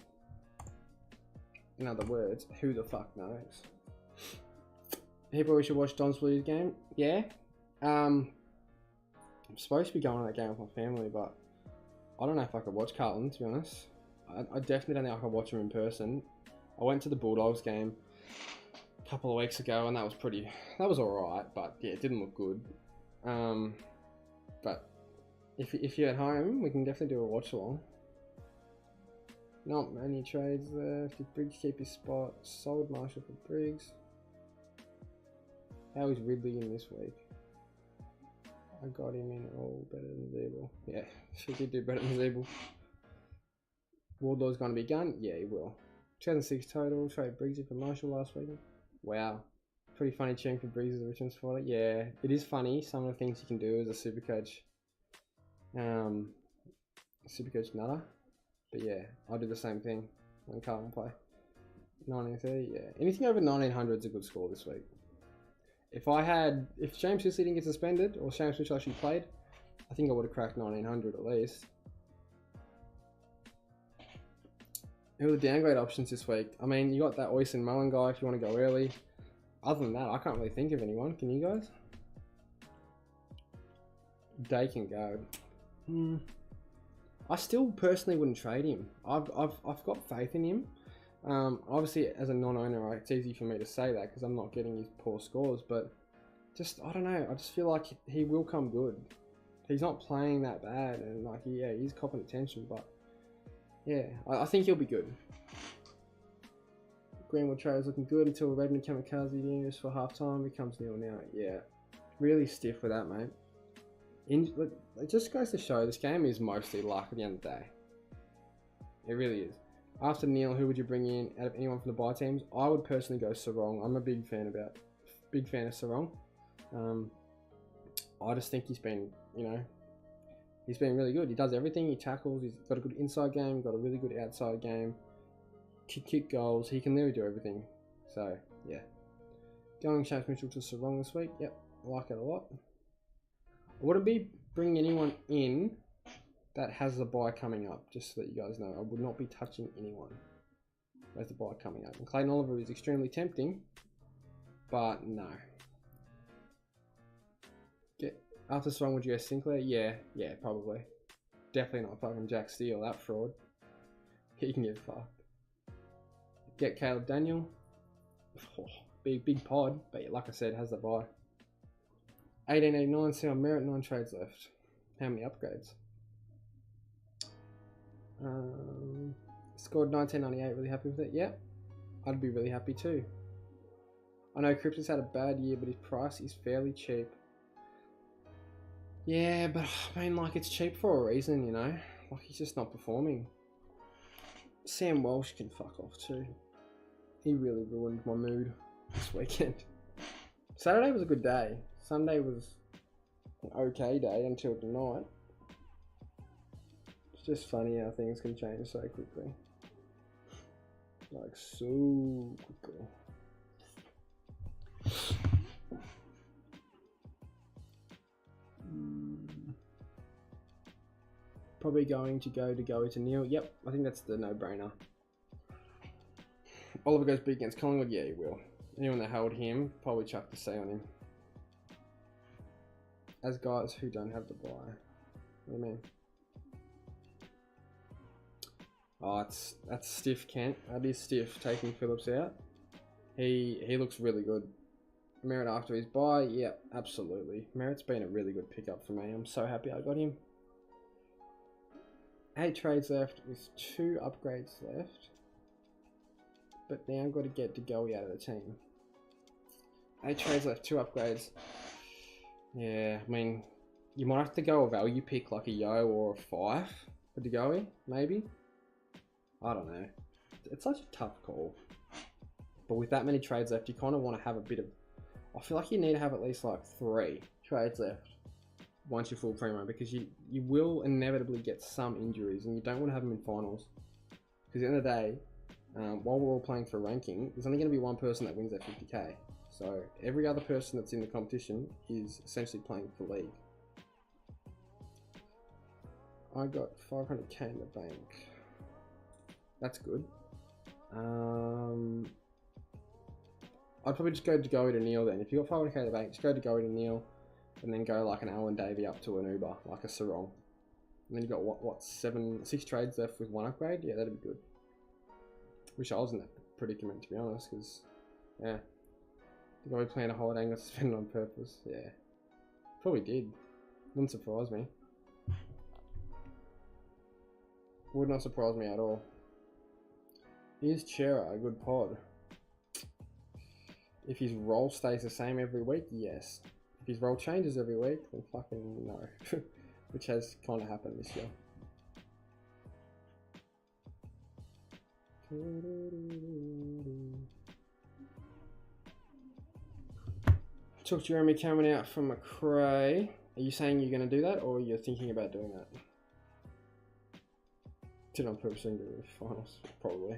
In other words, who the fuck knows? People we should watch Don's Blues game. Yeah. I'm supposed to be going on that game with my family, but I don't know if I could watch Carlton, to be honest. I definitely don't think I could watch him in person. I went to the Bulldogs game a couple of weeks ago, and that was alright, but yeah, it didn't look good. But if you're at home, we can definitely do a watch along. Not many trades left. Did Briggs keep his spot? Sold Marshall for Briggs. How is Ridley in this week? I got him in all better than Zeeble. Yeah, she did do better than Zeeble. Wardlaw's going to be gone? Yeah, he will. 2006 total. Trade Briggs for Marshall last week. Wow. Pretty funny cheering for Briggs as a return spoiler. Yeah, it is funny. Some of the things you can do as a Supercoach. Supercoach nutter. But yeah, I'll do the same thing when Carlton play. 1930, yeah. Anything over 1900 is a good score this week. If James Sicily didn't get suspended, or James Mitchell actually played, I think I would have cracked 1900 at least. Who are the downgrade options this week? I mean, you got that Oyson Mullen guy if you want to go early. Other than that, I can't really think of anyone. Can you guys? Day can go. I still personally wouldn't trade him. I've got faith in him. Obviously, as a non-owner, it's easy for me to say that because I'm not getting his poor scores. But just I don't know. I just feel like he will come good. He's not playing that bad, and like he's copping attention. But yeah, I think he'll be good. Greenwood trade is looking good until Redmond Kamikaze units for half time becomes 0-0. Yeah, really stiff with that, mate. It just goes to show this game is mostly luck at the end of the day. It really is. After Neil, who would you bring in out of anyone from the buy teams? I would personally go Sarong. I'm a big fan of Sarong. I just think he's been really good. He does everything. He tackles. He's got a good inside game. Got a really good outside game. Kick goals. He can literally do everything. So yeah, going James Mitchell to Sarong this week. Yep, I like it a lot. I wouldn't be bringing anyone in that has the buy coming up, just so that you guys know. I would not be touching anyone who has the buy coming up. And Clayton Oliver is extremely tempting, but no. After Strong, would you go Sinclair? Yeah, probably. Definitely not fucking Jack Steele, that fraud. He can get fucked. Get Caleb Daniel. Oh, big pod, but like I said, has the buy. 1889, see on merit, 9 trades left. How many upgrades? Scored 1998, really happy with it? Yeah, I'd be really happy too. I know Crypto's had a bad year, but his price is fairly cheap. Yeah, but I mean, like, it's cheap for a reason, you know? Like, he's just not performing. Sam Walsh can fuck off too. He really ruined my mood this weekend. Saturday was a good day. Sunday was an okay day until tonight. It's just funny how things can change so quickly. Like, so quickly. Probably going to go to Neil. Yep, I think that's the no-brainer. Oliver goes big against Collingwood. Yeah, he will. Anyone that held him, probably chuck the C on him. as guys who don't have the buy. What do you mean? Oh, that's stiff, Kent. That is stiff, taking Phillips out. He looks really good. Merritt after his buy, yeah, absolutely. Merritt's been a really good pickup for me. I'm so happy I got him. 8 trades left with 2 upgrades left. But now I've got to get DeGoey out of the team. 8 trades left, 2 upgrades. Yeah, I mean, you might have to go a value pick like a Yo or a Fife for DeGoey, maybe. I don't know. It's such a tough call. But with that many trades left, you kind of want to have a bit of... I feel like you need to have at least like 3 trades left once you're full primo, because you will inevitably get some injuries and you don't want to have them in finals. Because at the end of the day, while we're all playing for ranking, there's only going to be one person that wins that 50k. So every other person that's in the competition is essentially playing for league. I got 500k in the bank. That's good. I'd probably just go to go to Neil then. If you got 500k in the bank, just go to go to Neil, and then go like an Alan Davey up to an Uber, like a Sarong. And then you got what 6 trades left with 1 upgrade. Yeah, that'd be good. Wish I was in that predicament, to be honest, because yeah, I think I planned a holiday and got to spend it on purpose. Yeah, probably did. Wouldn't surprise me. Would not surprise me at all. Is Chera a good pod? If his role stays the same every week, yes. If his role changes every week, then fucking no. Which has kind of happened this year. Took Jeremy Cameron out from McRae. Are you saying you're going to do that, or you're thinking about doing that? Did on purpose in the finals, probably.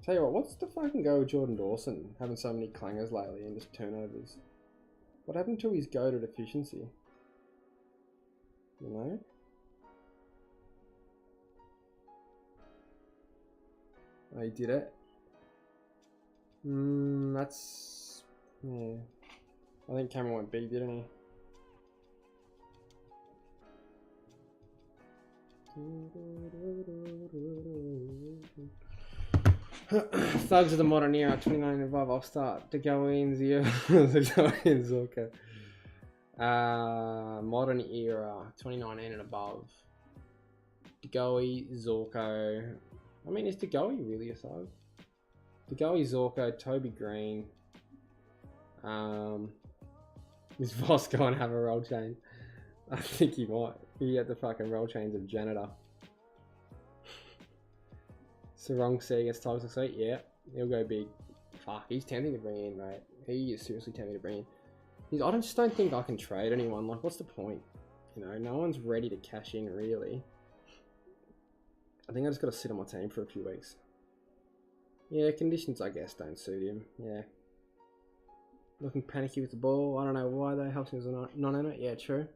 Tell you what, what's the fucking go with Jordan Dawson having so many clangers lately and just turnovers? What happened to his goated efficiency? You know? Oh, he did it. That's... yeah. I think Cameron went big, didn't he? Thugs of the modern era, 29 and above. I'll start to go in Zorka. Modern era, 2019 and above. Degoe, Zorko. I mean, is Degoe really a thug? Degoe, Zorko, Toby Green. Is Voss going to have a roll change? I think he might. He had the fucking roll change of janitor. Sarong C against Tigers looks like, yeah, he'll go big. Fuck, he's tempting to bring in, mate. He is seriously tempting to bring in. I just don't think I can trade anyone. Like, what's the point? You know, no one's ready to cash in, really. I think I just got to sit on my team for a few weeks. Yeah, conditions, I guess, don't suit him. Yeah. Looking panicky with the ball. I don't know why though. Helps him as a not in it. Yeah, true.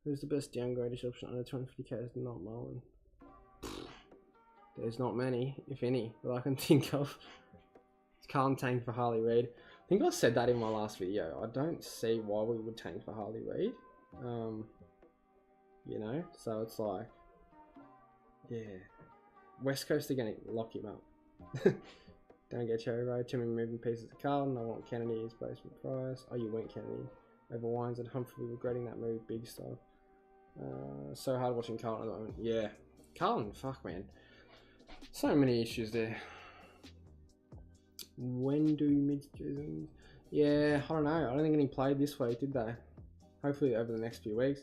Who's the best downgrade option under 250k? It's not Marlon. There's not many, if any, that I can think of. It's Carlton tank for Harley Reid. I think I said that in my last video. I don't see why we would tank for Harley Reid. You know, so it's like, yeah. West Coast are going to lock him up. Don't get Cherry Road. Too many moving pieces to Carlton. I want Kennedy as placement price. Oh, you went Kennedy over Wines and Humphrey, regretting that move. Big stuff. So hard watching Carlton at the moment. Yeah. Carlton, fuck, man. So many issues there. When do mid-season? Yeah, I don't know. I don't think any played this week, did they? Hopefully over the next few weeks.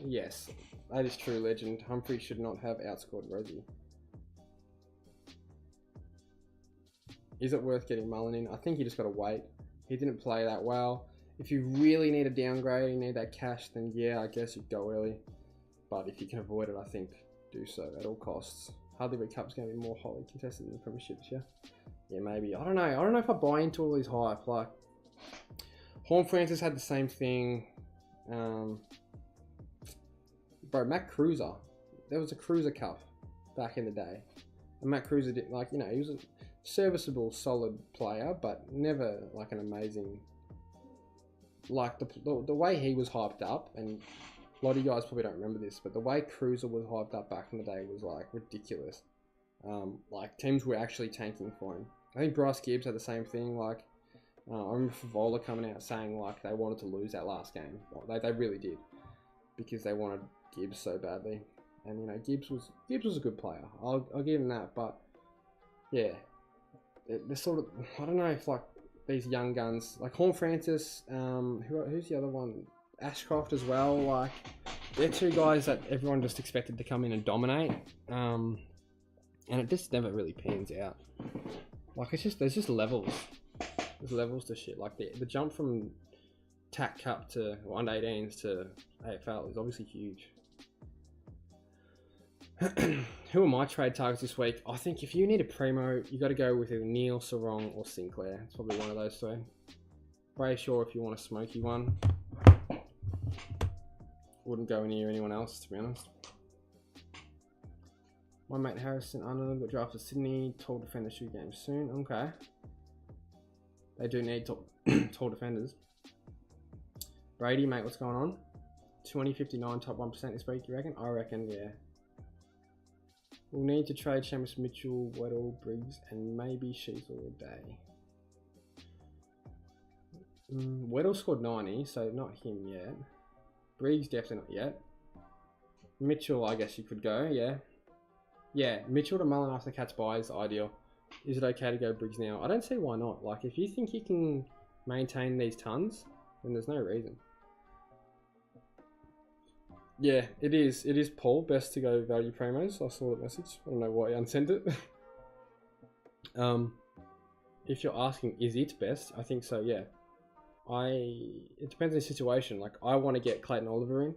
Yes, that is true, legend. Humphrey should not have outscored Rosie. Is it worth getting Mullen in? I think you just got to wait. He didn't play that well. If you really need a downgrade, you need that cash, then yeah, I guess you'd go early. But if you can avoid it, I think do so at all costs. Harley Reid Cup's going to be more hotly contested than the premierships, yeah? Yeah, maybe. I don't know. I don't know if I buy into all these hype. Like, Horn Francis had the same thing. Bro, Matt Cruiser there was a Cruiser Cup back in the day, and Matt Cruiser did, like, you know, he was a serviceable, solid player, but never like an amazing. Like the way he was hyped up, and a lot of you guys probably don't remember this, but the way Cruiser was hyped up back in the day was like ridiculous. Like teams were actually tanking for him. I think Bryce Gibbs had the same thing. Like I remember Favola coming out saying like they wanted to lose that last game. They really did, because they wanted Gibbs so badly. And you know, Gibbs was a good player. I'll give him that. But yeah, they're sort of, I don't know if like these young guns like Horn Francis, who's the other one? Ashcroft as well. Like they're two guys that everyone just expected to come in and dominate. And it just never really pans out. Like there's just levels. There's levels to shit. Like the jump from TAC Cup to under 18s to AFL is obviously huge. Who are my trade targets this week? I think if you need a primo, you got to go with either Neil, Sarong, or Sinclair. It's probably one of those three. Brayshaw if you want a smoky one. Wouldn't go near anyone else, to be honest. My mate Harrison Arnold got drafted to Sydney. Tall defender shoot game soon. Okay. They do need tall defenders. Brady, mate, what's going on? 2059 top 1% this week, you reckon? I reckon, yeah. We'll need to trade Seamus Mitchell, Weddle, Briggs, and maybe Sheasel a day. Weddle scored 90, so not him yet. Briggs definitely not yet. Mitchell, I guess you could go, yeah. Yeah, Mitchell to Mullen after Cats buy is ideal. Is it okay to go Briggs now? I don't see why not. Like, if you think you can maintain these tons, then there's no reason. Yeah, it is. It is Paul. Best to go value primos. I saw the message. I don't know why he unsent it. If you're asking, is it best? I think so, yeah. It depends on the situation. Like, I want to get Clayton Oliver in.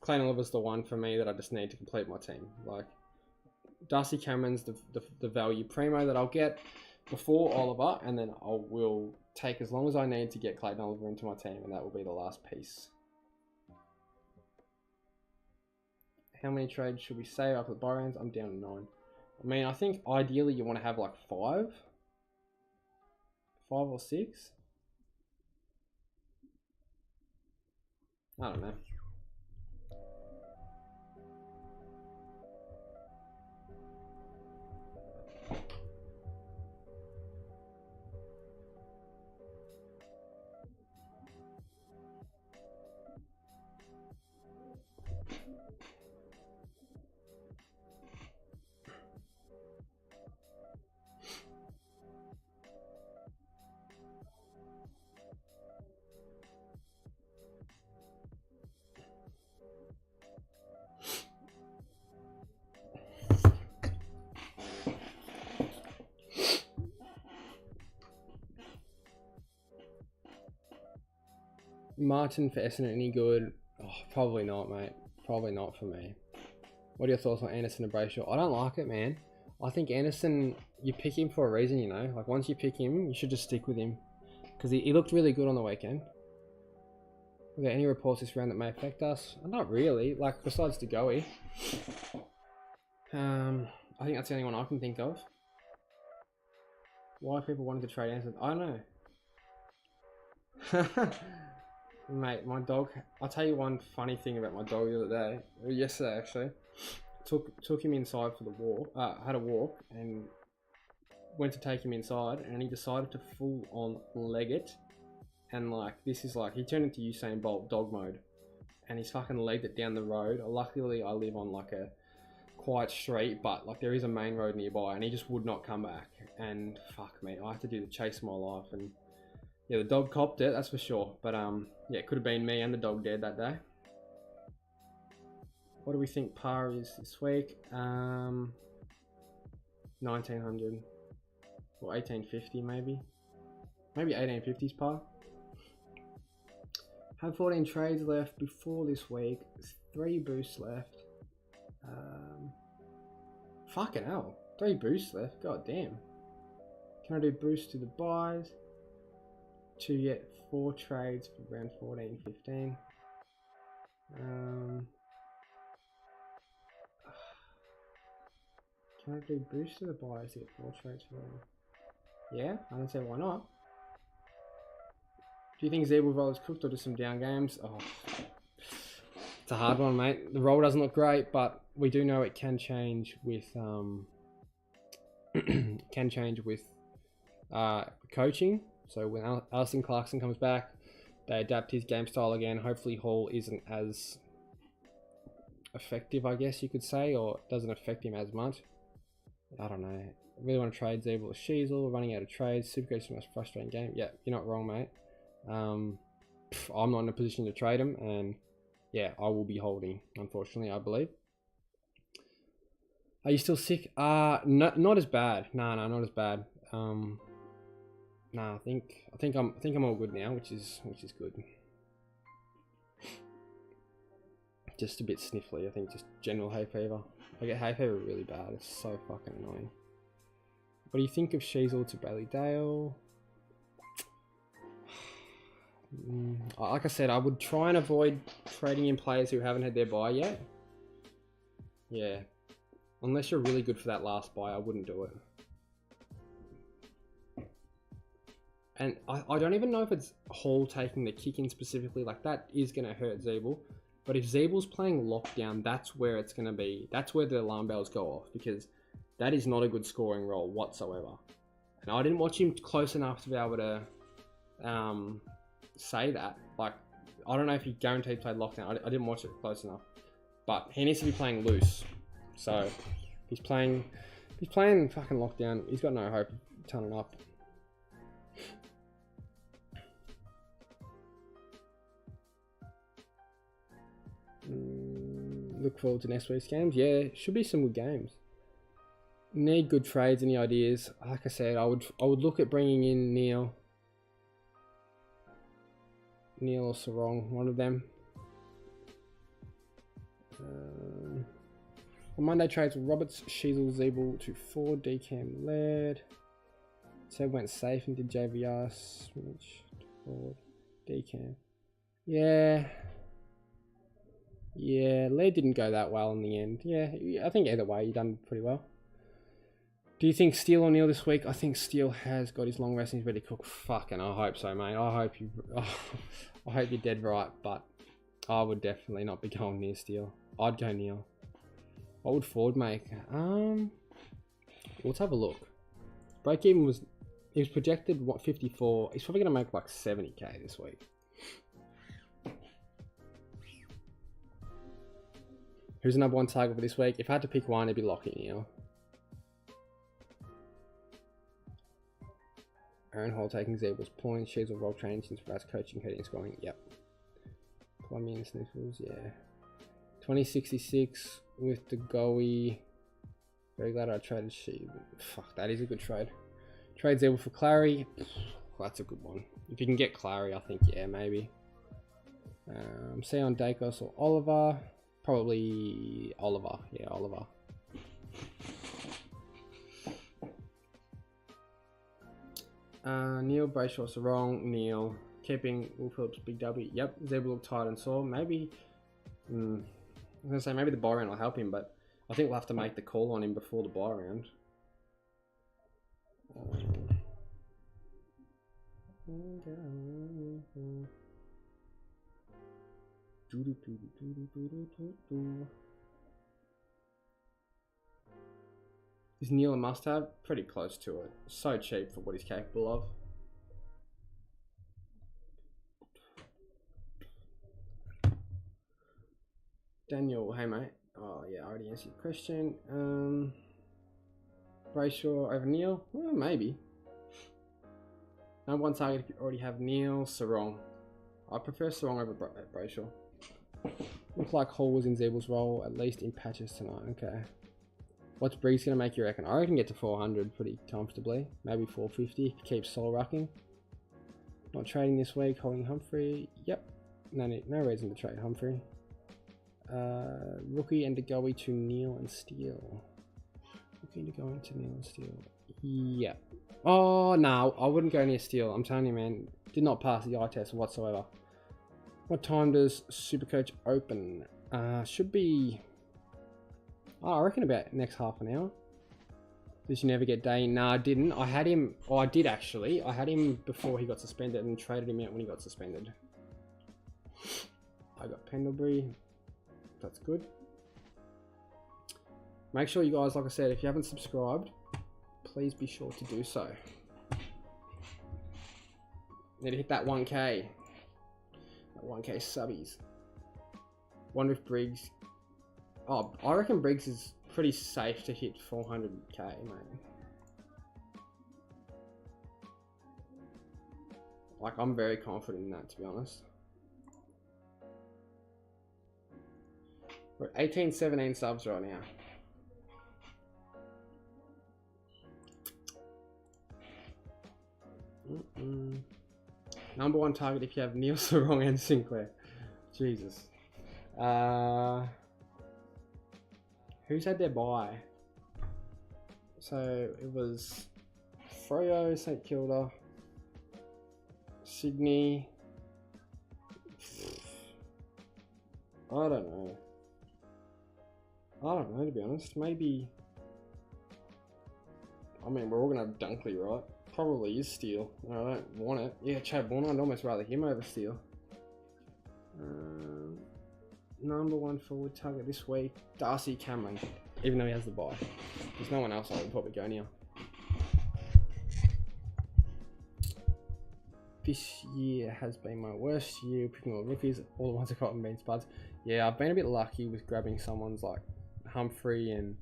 Clayton Oliver's the one for me that I just need to complete my team. Like, Darcy Cameron's the value primo that I'll get before Oliver, and then I will take as long as I need to get Clayton Oliver into my team, and that will be the last piece. How many trades should we save after the buy rounds? I'm down to 9. I mean, I think ideally you want to have like 5 or 6. I don't know. Martin for Essendon, any good? Oh, probably not, mate. Probably not for me. What are your thoughts on Anderson and Brayshaw? I don't like it, man. I think Anderson, you pick him for a reason, you know? Like, once you pick him, you should just stick with him. Because he looked really good on the weekend. Are there any reports this round that may affect us? Not really. Like, besides the Goey. I think that's the only one I can think of. Why people wanted to trade Anderson? I don't know. Mate, my dog, I'll tell you one funny thing about my dog the other day, or yesterday actually. Took him inside for the walk, had a walk, and went to take him inside, and he decided to full on leg it, and like, this is like, he turned into Usain Bolt dog mode, and he's fucking legged it down the road. Luckily I live on like a quiet street, but like there is a main road nearby, and he just would not come back, and fuck me, I had to do the chase of my life, and yeah, the dog copped it, that's for sure. But yeah, it could have been me and the dog dead that day. What do we think par is this week? 1900 or 1850 maybe. Maybe 1850's par. Have 14 trades left before this week. 3 boosts left. Fucking hell. 3 boosts left. God damn. Can I do boosts to the buys? 2 yet 4 trades for round 14, 15. Can I do boost to the buyers to get 4 trades for them? Yeah, I don't see why not. Do you think Zeeble roll is cooked or just some down games? Oh, it's a hard one, mate. The roll doesn't look great, but we do know it can change with coaching. So when Alison Clarkson comes back, they adapt his game style again. Hopefully Hall isn't as effective, I guess you could say, or doesn't affect him as much. I don't know. I really want to trade Zeeble or Sheasel. Running out of trades. Supercoach is the most frustrating game. Yeah, you're not wrong, mate. I'm not in a position to trade him, and yeah, I will be holding, unfortunately, I believe. Are you still sick? Not as bad. No, not as bad. I think I'm all good now, which is good. Just a bit sniffly, I think, just general hay fever. I get hay fever really bad. It's so fucking annoying. What do you think of Sheasel to Bailey Dale? Like I said, I would try and avoid trading in players who haven't had their buy yet. Yeah. Unless you're really good for that last buy, I wouldn't do it. And I don't even know if it's Hall taking the kick in specifically. Like, that is going to hurt Zeeble. But if Zeeble's playing lockdown, that's where it's going to be. That's where the alarm bells go off. Because that is not a good scoring role whatsoever. And I didn't watch him close enough to be able to say that. Like, I don't know if he guaranteed played lockdown. I didn't watch it close enough. But he needs to be playing loose. So, he's playing fucking lockdown. He's got no hope of turning up. Look forward to next week's games. Yeah, should be some good games. Need good trades. Any ideas? Like I said, I would look at bringing in Neil or Sarong, one of them. On Monday, trades Roberts, Sheasel, Zeeble to 4, Decam led. Seb went safe and did JVR, switch to 4, Decam. Yeah, lead didn't go that well in the end. Yeah, I think either way, you done pretty well. Do you think Steele or Neil this week? I think Steele has got his long rest and he's ready to cook. Fucking, I hope so, mate. I hope you're dead right, but I would definitely not be going near Steele. I'd go Neil. What would Ford make? Let's have a look. Break even was projected, what, 54. He's probably going to make like 70k this week. Who's the number 1 target for this week? If I had to pick one, it'd be Lockie Neal. Aaron Hall taking Zeeble's points. She's a role change since Raz coaching, heading and scoring. Yep. Colombian sniffles, yeah. 2066 with the goooo. Very glad I traded she. Fuck, that is a good trade. Trade Zeeble for Clary. That's a good one. If you can get Clary, I think, yeah, maybe. See on Dacos or Oliver. Probably Oliver. Yeah, Oliver. Neil, Brayshaw, Sarong, Neil. Keeping Will Phillips, Big W. Yep, Zeeble looked tired and sore. Maybe, I was going to say maybe the buy round will help him, but I think we'll have to make the call on him before the buy round. Is Neil a must-have? Pretty close to it. So cheap for what he's capable of. Daniel, hey mate. Oh yeah, I already answered your question. Brayshaw over Neil? Well, maybe. Number 1 target if you already have Neil. Sarong. I prefer Sarong over Brayshaw. Looks like Hall was in Zeeble's role, at least in patches tonight. Okay. What's Briggs going to make you reckon? I reckon get to 400 pretty comfortably. Maybe 450. Keep Sol rucking. Not trading this week. Holding Humphrey. Yep. No reason to trade Humphrey. Rookie and Degoe to Neil and Steele. Rookie to go into Neil and Steele. Yep. Oh, no. I wouldn't go near Steele. I'm telling you, man. Did not pass the eye test whatsoever. What time does Supercoach open? Should be... Oh, I reckon about next half an hour. Did you never get Day? No, I didn't. I had him. Oh, I did actually. I had him before he got suspended and traded him out when he got suspended. I got Pendlebury. That's good. Make sure you guys, like I said, if you haven't subscribed, please be sure to do so. Need to hit that 1K. That 1K subbies. Wonder if Briggs... Oh, I reckon Briggs is pretty safe to hit 400k, mate. Like, I'm very confident in that, to be honest. We're at 18, 17 subs right now. Number 1 target if you have Neil Sarong and Sinclair. Jesus. Who's had their bye? So it was Freo, St Kilda, Sydney. I don't know. I don't know, to be honest. Maybe. I mean, we're all gonna have Dunkley, right? Probably is Steele. I don't want it. Yeah, Chad Warner. I'd almost rather him over Steele. Number 1 forward target this week, Darcy Cameron, even though he has the bye. There's no one else I would probably go near. This year has been my worst year picking all rookies. All the ones I've gotten been spuds. Yeah, I've been a bit lucky with grabbing someone's like Humphrey and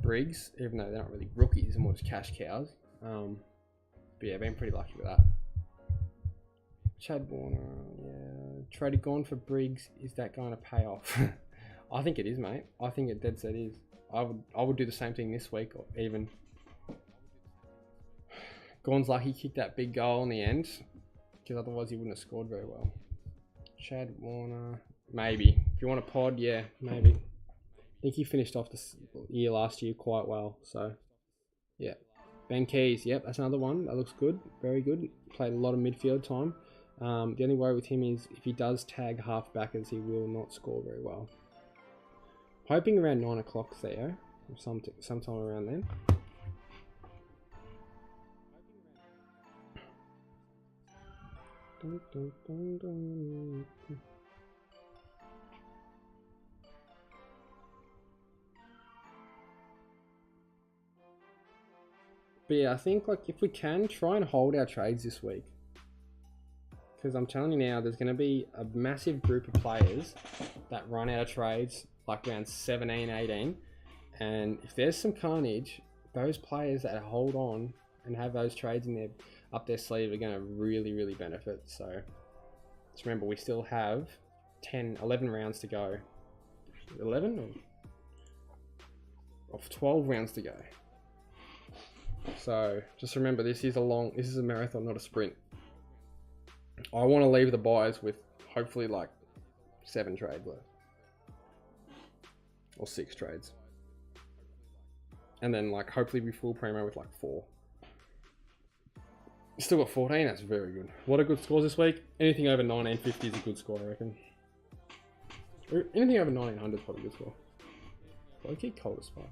Briggs, even though they're not really rookies, they're more just cash cows. But yeah, been pretty lucky with that. Chad Warner, yeah. Traded gone for Briggs. Is that going to pay off? I think it is, mate. I think it dead set is. I would do the same thing this week, or even. Gorn's lucky he kicked that big goal in the end, because otherwise he wouldn't have scored very well. Chad Warner, maybe. If you want a pod, yeah, maybe. I think he finished off this year last year quite well, so yeah. Ben Keys, yep, that's another one. That looks good, very good. Played a lot of midfield time. The only worry with him is if he does tag half-backers, he will not score very well. Hoping around 9 o'clock, Theo, or sometime around then. Dun, dun, dun, dun. But yeah, I think like if we can try and hold our trades this week, because I'm telling you now, there's going to be a massive group of players that run out of trades like around 17, 18, and if there's some carnage, those players that hold on and have those trades in their up their sleeve are going to really benefit. So just remember, we still have 11 rounds to go. 11 or 12 rounds to go. So just remember, this is a marathon, not a sprint. I want to leave the buys with hopefully like 7 trades left, or 6 trades, and then like hopefully be full primo with like 4. Still got 14. That's very good. What are good scores this week? Anything over 1950 is a good score, I reckon. Or anything over 1900 is probably a good score. Low-key cold as fuck.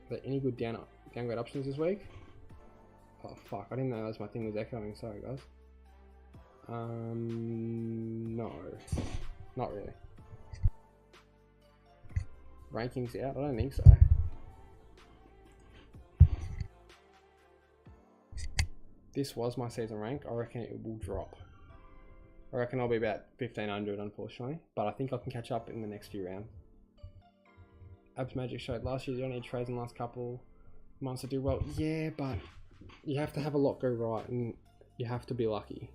Are there any good downgrade options this week? Oh fuck, I didn't know my thing was echoing, sorry guys. No. Not really. Rankings out? I don't think so. This was my season rank. I reckon it will drop. I reckon I'll be about 1500 unfortunately, but I think I can catch up in the next few rounds. Abs Magic showed last year you don't need trades in the last couple months to do well. Yeah, but you have to have a lot go right and you have to be lucky.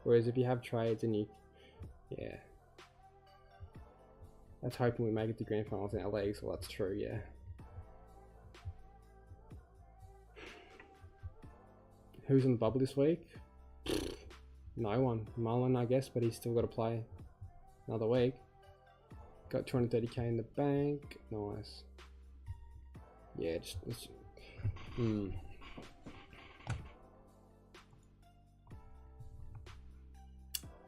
Whereas if you have trades and yeah. That's hoping we make it to grand finals in our leagues. Well, that's true, yeah. Who's in the bubble this week? No one. Mullen, I guess, but he's still got to play another week. Got 230k in the bank. Nice. Yeah, just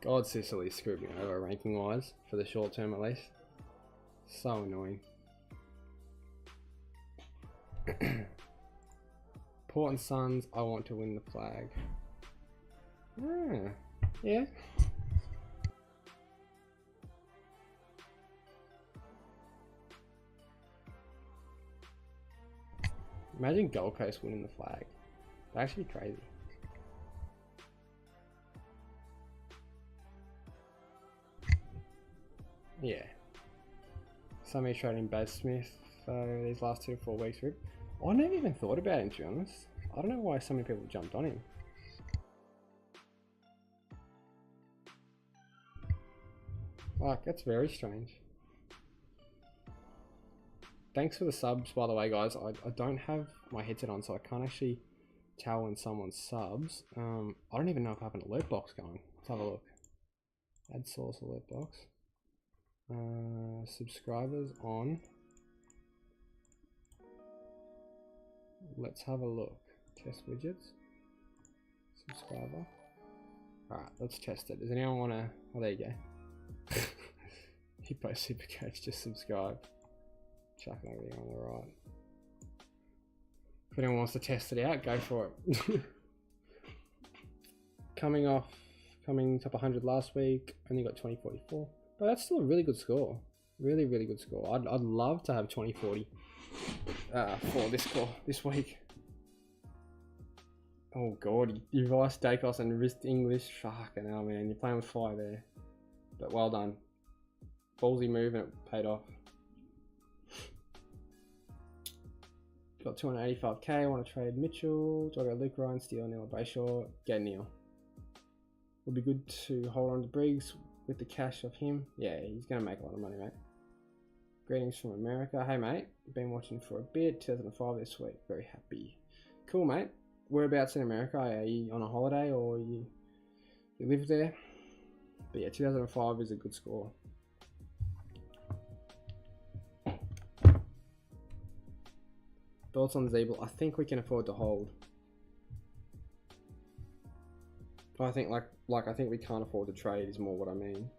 God, Sicily screwed me over ranking wise for the short term at least. So annoying. Port and Sons, I want to win the flag. Yeah. Imagine Gold Coast winning the flag. That'd actually be crazy. Yeah. Somebody trading Baz Smith these last 2 to 4 weeks. I never even thought about him, to be honest. I don't know why so many people jumped on him. Like, that's very strange. Thanks for the subs, by the way, guys. I don't have my headset on, so I can't actually tell when someone subs. I don't even know if I have an alert box going. Let's have a look. Add source alert box. Subscribers on. Let's have a look. Test widgets. Subscriber. Alright, let's test it. Does anyone want to... Oh, there you go. Hippo Supercoach, just subscribe. Chucking everything on the right. If anyone wants to test it out, go for it. Coming top 100 last week, only got 2044. But that's still a really good score. Really, really good score. I'd love to have 2040 for this week. Oh god, you revised Dacos and wrist English. Fucking hell, man. You're playing with fire there. But well done. Ballsy move and it paid off. Got 285k. I want to trade Mitchell. Do I go Luke Ryan, Steele, Neil, Brayshaw? Get Neil. Would be good to hold on to Briggs with the cash of him. Yeah, he's going to make a lot of money, mate. Greetings from America. Hey, mate. Been watching for a bit. 2005 this week. Very happy. Cool, mate. Whereabouts in America? Are you on a holiday or you live there? But yeah, 2005 is a good score. Thoughts on Zeeble? I think we can afford to hold. I think like I think we can't afford to trade is more what I mean.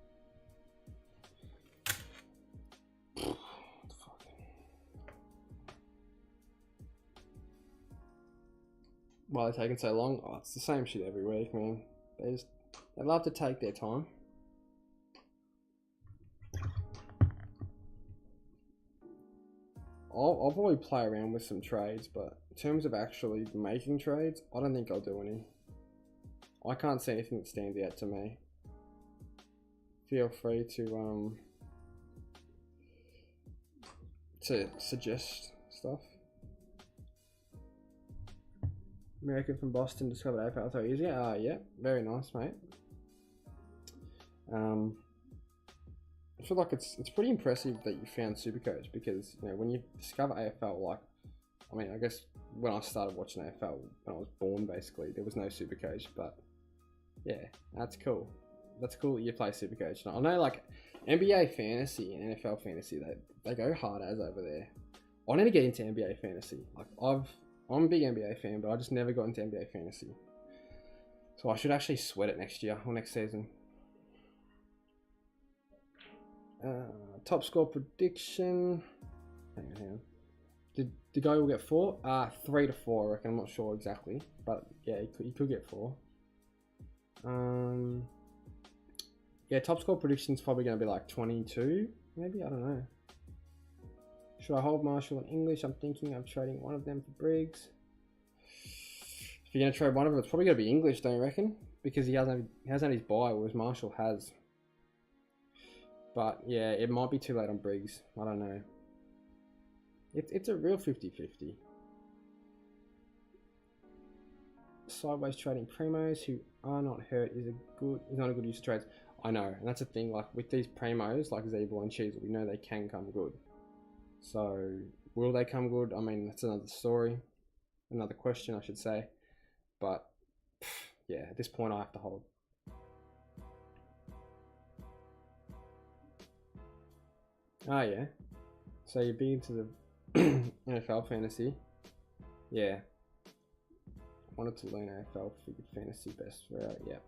What the fuck? Why they're taking so long? Oh, it's the same shit every week, man. They love to take their time. I'll probably play around with some trades, but in terms of actually making trades, I don't think I'll do any. I can't see anything that stands out to me. Feel free to suggest stuff. American from Boston discovered AFL so easy. Yeah, very nice, mate. I feel like it's pretty impressive that you found Supercoach because, you know, when you discover AFL, like, I mean, I guess when I started watching AFL, when I was born, basically, there was no Supercoach, but yeah, that's cool. That's cool that you play Supercoach. I know, like, NBA Fantasy and NFL Fantasy, they go hard as over there. I need to get into NBA Fantasy. Like, I'm a big NBA fan, but I just never got into NBA Fantasy. So I should actually sweat it next year or next season. Top score prediction. Hang on. Did the guy will get 4? 3 to 4, I reckon. I'm not sure exactly, but yeah, he could get 4. Yeah, top score prediction is probably going to be like 22, maybe. I don't know. Should I hold Marshall and English? I'm thinking of trading one of them for Briggs. If you're going to trade one of them, it's probably going to be English, don't you reckon? Because he hasn't had his buy, whereas Marshall has. But yeah, it might be too late on Briggs. I don't know. It's a real 50-50. Sideways trading primos who are not hurt is not a good use of trades. I know, and that's the thing. Like with these primos, like Zeeble and Cheese, we know they can come good. So will they come good? I mean, that's another story, another question, I should say. But yeah, at this point, I have to hold. Ah, yeah. So you're big into the NFL fantasy. Yeah. Wanted to learn AFL, figured fantasy best route. Yeah.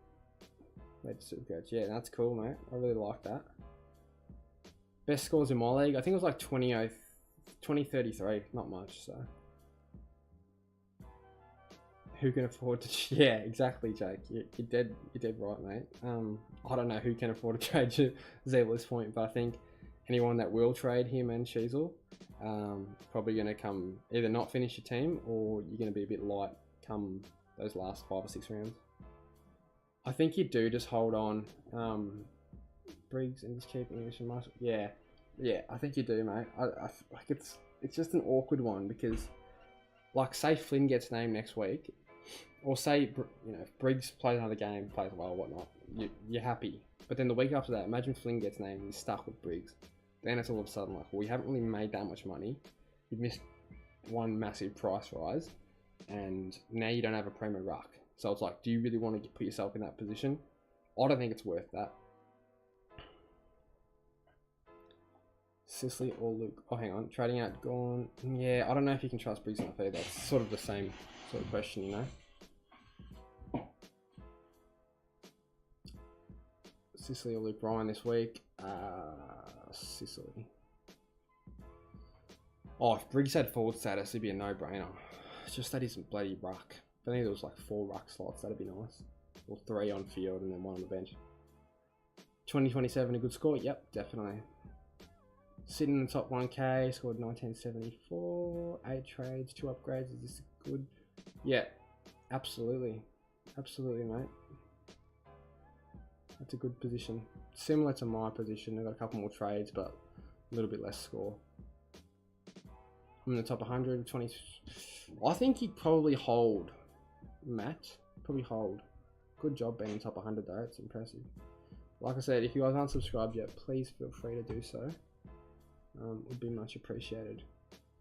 Made Supercoach. Yeah, that's cool, mate. I really like that. Best scores in my league, I think it was like 2033, not much, so who can afford to? Yeah, exactly, Jake. You're dead right, mate. I don't know who can afford to trade Z at this point, but I think anyone that will trade him and Sheasel, probably going to come either not finish your team or you're going to be a bit light come those last 5 or 6 rounds. I think you do just hold on, Briggs and just keep English and Marshall. Yeah, I think you do, mate. I like it's just an awkward one because, like, say Flynn gets named next week, or say if Briggs plays another game, plays well, whatnot, you're happy. But then the week after that, imagine Flynn gets named and he's stuck with Briggs. Then it's all of a sudden like, well, we haven't really made that much money. You've missed one massive price rise, and now you don't have a Premier Ruck. So it's like, do you really want to put yourself in that position? I don't think it's worth that. Sicily or Luke? Oh, hang on. Trading out, gone. Yeah, I don't know if you can trust Briggs enough either. That's sort of the same sort of question, you know? Sicily or Luke Ryan this week? Sicily. Oh, if Briggs had forward status, it'd be a no-brainer. It's just that he's bloody Ruck. I think there was like 4 Ruck slots. That'd be nice. Or 3 on field and then 1 on the bench. 2027, a good score? Yep, definitely. Sitting in the top 1k, scored 1974, 8 trades, 2 upgrades. Is this good? Yeah, absolutely. Absolutely, mate. That's a good position. Similar to my position. I've got a couple more trades, but a little bit less score. I'm in the top 100, 20. I think he'd probably hold, Matt. Probably hold. Good job being in top 100 though. It's impressive. Like I said, if you guys aren't subscribed yet, please feel free to do so. Would be much appreciated.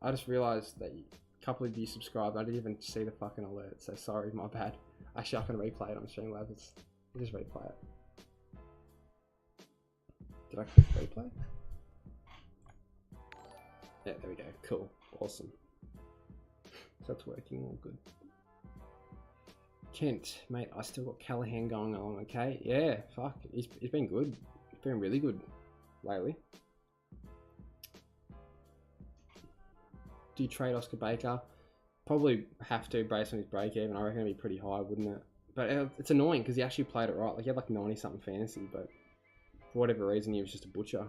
I just realised that a couple of you subscribed. I didn't even see the fucking alert, so sorry, my bad. Actually, I can replay it on Streamlabs. I'll just replay it. Did I click replay? Yeah, there we go. Cool. Awesome. So that's working all good. Kent, mate, I still got Callahan going on, okay? Yeah, fuck. He's been good. He's been really good lately. Do you trade Oscar Baker? Probably have to, based on his break even. I reckon it'd be pretty high, wouldn't it? But it's annoying because he actually played it right. Like, he had like 90 something fantasy, but for whatever reason, he was just a butcher.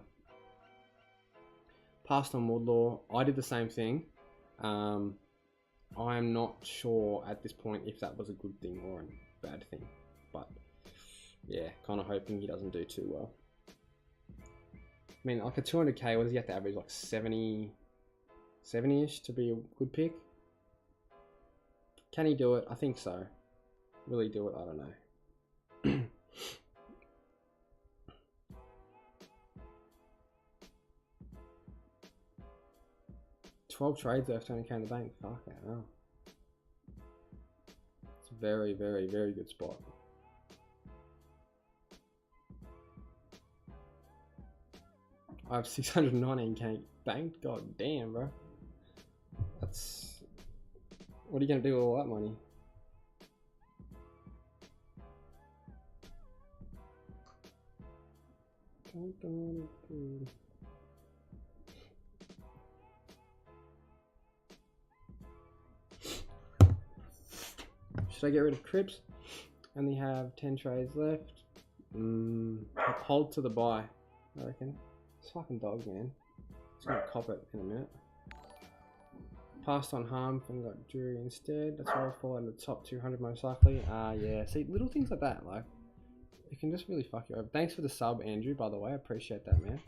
Passed on Woodlaw. I did the same thing. I am not sure at this point if that was a good thing or a bad thing. But yeah, kind of hoping he doesn't do too well. I mean, like a 200k, what does he have to average? Like 70-ish to be a good pick? Can he do it? I think so. Will he do it? I don't know. 12 trades left, only came in the bank. Fuck it, no. It's a very, very, very good spot. I have 619k banked. God damn, bro. That's... What are you gonna do with all that money? Should I get rid of Cripps? Only have 10 trades left. Hold to the buy, I reckon. This fucking dog, man. It's gonna cop it in a minute. Passed on Harm and got Drury instead. That's why I fall in the top 200 most likely. Yeah. See, little things like that, like, it can just really fuck you over. Thanks for the sub, Andrew, by the way. I appreciate that, man.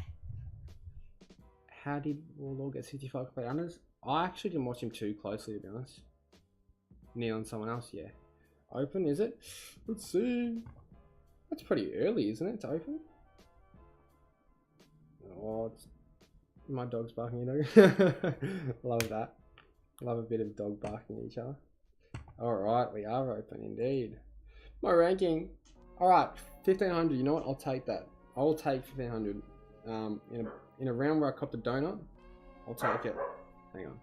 How did Warlord get 65 play unders? I actually didn't watch him too closely, to be honest. Neil and someone else, yeah. Open, is it? Let's see. That's pretty early, isn't it, to open? Oh, it's... my dog's barking, you know. Love that. Love a bit of dog barking at each other. Alright, we are open indeed. My ranking. Alright, 1500. You know what? I'll take that. I will take 1500. In a round where I copped a donut, I'll take it. Hang on.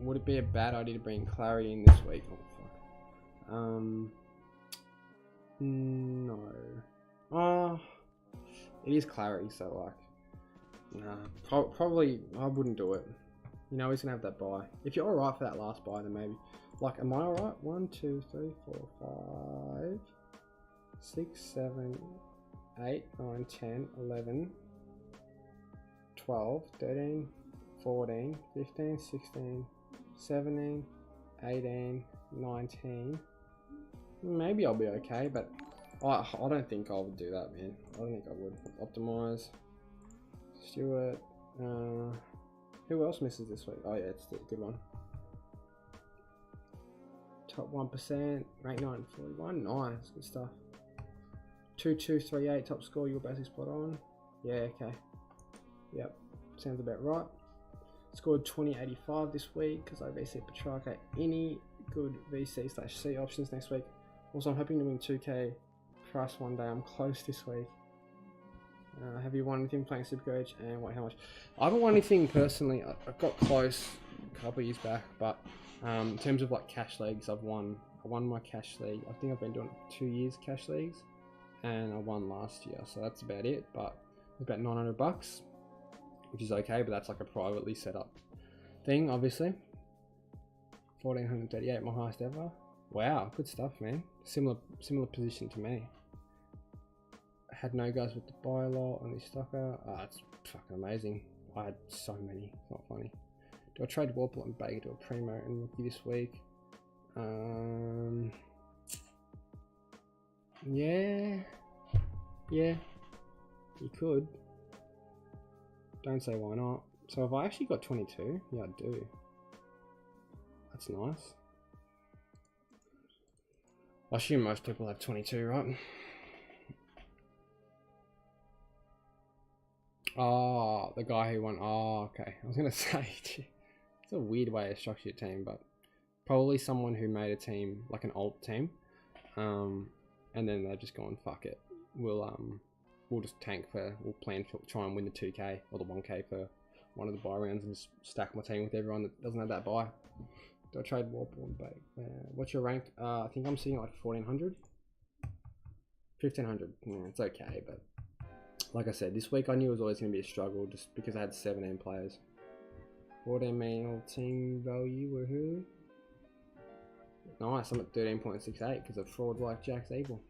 Would it be a bad idea to bring Clary in this week? Oh fuck. No. Oh, it is Clary, so like, Nah, probably I wouldn't do it. You know he's gonna have that buy. If you're alright for that last buy, then maybe. Like, am I alright? 1, 2, 3, 4, 5, 6, 7, 8, 9, 10, 11, 12, 13, 14, 15, 16, 17, 18, 19. Maybe I'll be okay, but I don't think I would do that, man. I don't think I would. Optimize. Stewart. Who else misses this week? Oh yeah, it's a good one. Top 1%, rank 941. Nice, good stuff. 2238 top score. You're basically spot on. Yeah, okay. Yep, sounds about right. Scored 2085 this week because I VC Petrarca. Any good VC/C options next week? Also, I'm hoping to win 2K price one day. I'm close this week. Have you won anything playing Supercoach, and what? How much? I haven't won anything personally. I got close a couple of years back, but in terms of like cash leagues, I won my cash league. I think I've been doing 2 years cash leagues, and I won last year, so that's about it. But it's about $900, which is okay, but that's like a privately set up thing, obviously. 1438, my highest ever. Wow, good stuff, man. Similar position to me. Had no guys with the buy a lot on this stocker. It's fucking amazing. I had so many. It's not funny. Do I trade Warple and Baker to a Primo and Rookie this week? Yeah, you could. Don't say why not. So have I actually got 22? Yeah, I do. That's nice. I assume most people have 22, right? Oh, the guy who won. Oh, okay. I was going to say, it's a weird way to structure your team, but probably someone who made a team, like an alt team, and then they've just gone, fuck it. We'll just tank we'll plan to try and win the 2K or the 1K for one of the buy rounds and just stack my team with everyone that doesn't have that buy. Do I trade Warple and Bake? What's your rank? I think I'm sitting at like 1400. 1500. Yeah, it's okay, but like I said, this week I knew it was always going to be a struggle just because I had 17 players. 14 mil team value, woohoo. Nice, I'm at 13.68 because of fraud like Jack's evil.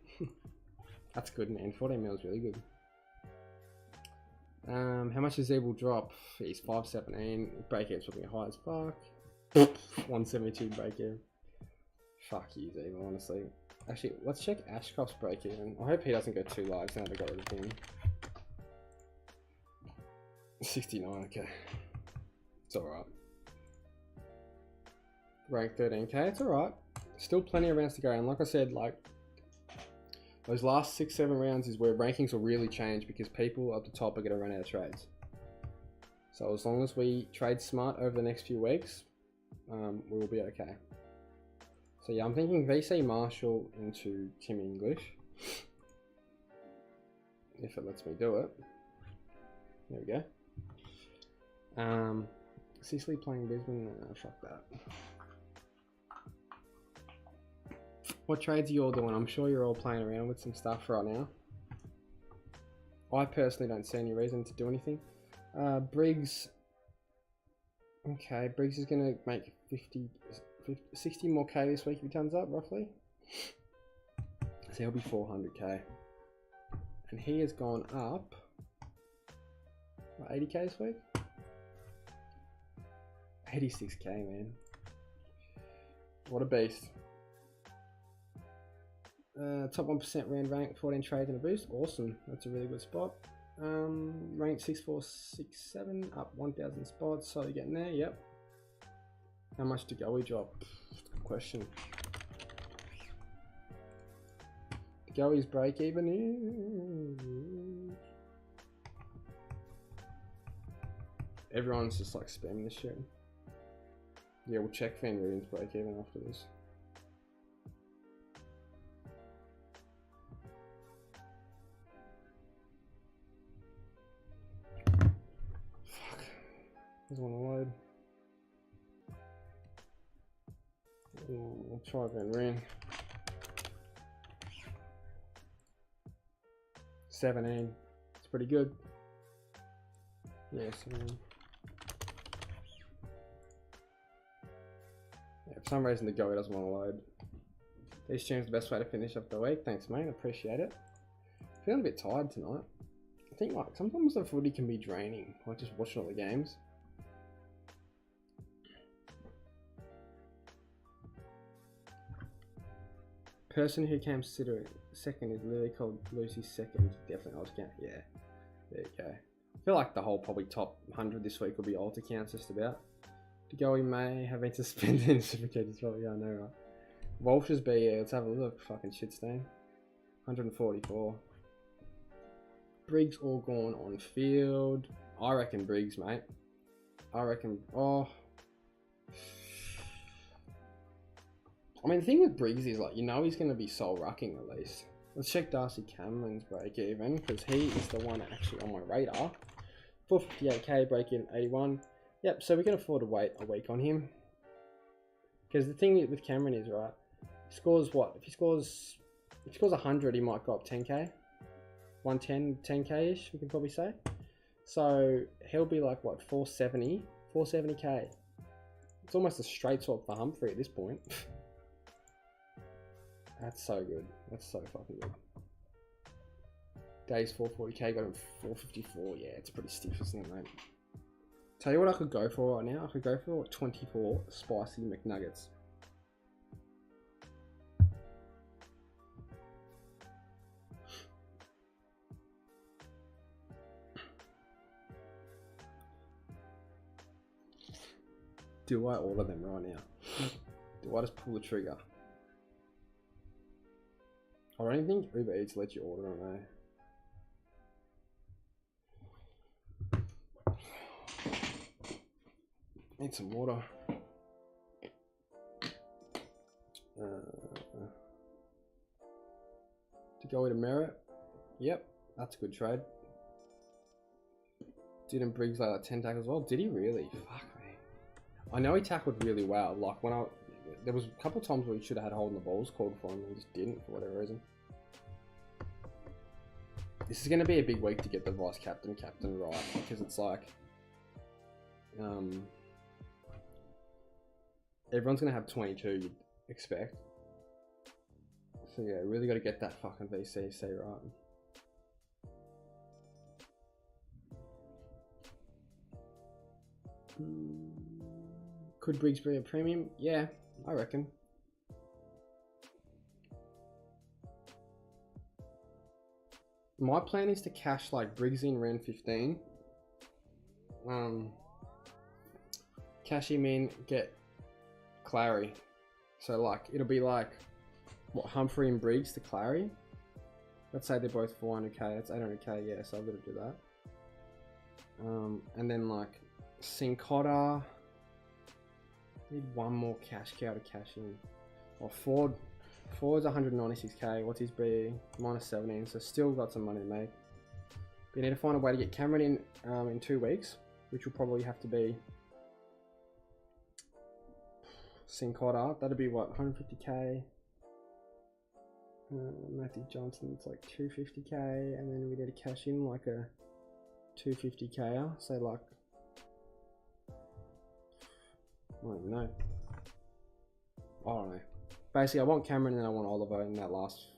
That's good, man. 14 mil is really good. How much does Evil drop? He's 517. Break even's probably high as fuck. 172 break even. Fuck you, Evil, honestly. Actually, let's check Ashcroft's break even. I hope he doesn't go 2 lives now they got rid of him. 69, okay. It's alright. Rank 13k, it's alright. Still plenty of rounds to go, and like I said, like those last 6-7 rounds is where rankings will really change because people at the top are going to run out of trades. So as long as we trade smart over the next few weeks, we will be okay. So yeah, I'm thinking VC Marshall into Tim English, if it lets me do it. There we go. Sicily playing Brisbane, fuck that. What trades are you all doing? I'm sure you're all playing around with some stuff right now. I personally don't see any reason to do anything. Briggs. Okay, Briggs is going to make 60 more K this week if he turns up, roughly. So he'll be 400k. And he has gone up, what, 80k this week? 86k, man. What a beast. Top 1% ran rank, 14 trades and a boost. Awesome. That's a really good spot. Rank 6467, up 1000 spots. So you're getting there, yep. How much to goooo drop? Good question. Gooey's break even. Everyone's just like spamming this shit. Yeah, we'll check Van Rieden's break even after this. Fuck. Doesn't want to load. We'll try Van Rien. 17. It's pretty good. Yeah, so, yeah, for some reason the goalie doesn't want to load. These streams the best way to finish up the week. Thanks, mate. I appreciate it. Feeling a bit tired tonight. I think like sometimes the footy can be draining, like just watching all the games. Person who came second is literally called Lucy's second. Definitely Alter count. Yeah, there you go. I feel like the whole probably top 100 this week will be Alter counts just about. The goalie may have been suspended in Supercoach as well. Yeah, I know, right? Walsh's B, yeah, let's have a look. Fucking shit stain. 144. Briggs all gone on field. I reckon Briggs, mate. I reckon. Oh. I mean, the thing with Briggs is, like, you know he's going to be soul rucking at least. Let's check Darcy Cameron's break even, because he is the one actually on my radar. 458k, break even 81. Yep, so we can afford to wait a week on him. Because the thing with Cameron is, right, he scores what? If he scores 100, he might go up 10k. 110, 10k-ish, we can probably say. So he'll be like, what, 470k. It's almost a straight swap for Humphrey at this point. That's so good. That's so fucking good. Days 440k, got him 454. Yeah, it's pretty stiff, isn't it, mate? Tell you what I could go for right now. I could go for 24 spicy McNuggets. Do I order them right now? Do I just pull the trigger? I don't even think Uber Eats lets you order them, eh? Need some water. To go to Merit. Yep, that's a good trade. Didn't Briggs like 10 tackles as well? Did he really? Fuck me. I know he tackled really well. Like when there was a couple of times where he should have had holding the balls called for him and he just didn't for whatever reason. This is going to be a big week to get the vice captain right, because it's like everyone's going to have 22, you'd expect. So yeah, really got to get that fucking VCC right. Could Briggs be a premium? Yeah, I reckon. My plan is to cash like Briggs in round 15. Cash him in, get Clary. So like it'll be like what, Humphrey and Briggs to Clary. Let's say they're both 400k. That's 800k. Yeah, so I've got to do that. And then like Sincotta. Need one more cash cow to cash in. Or Ford's 196k. What's his B? Minus 17. So still got some money to make. But you need to find a way to get Cameron in 2 weeks, which will probably have to be Sincotta. That'll be what, 150k. Matthew Johnson's like 250k, and then we need to cash in like a 250k. So like, I don't know. Basically, I want Cameron and then I want Oliver in that last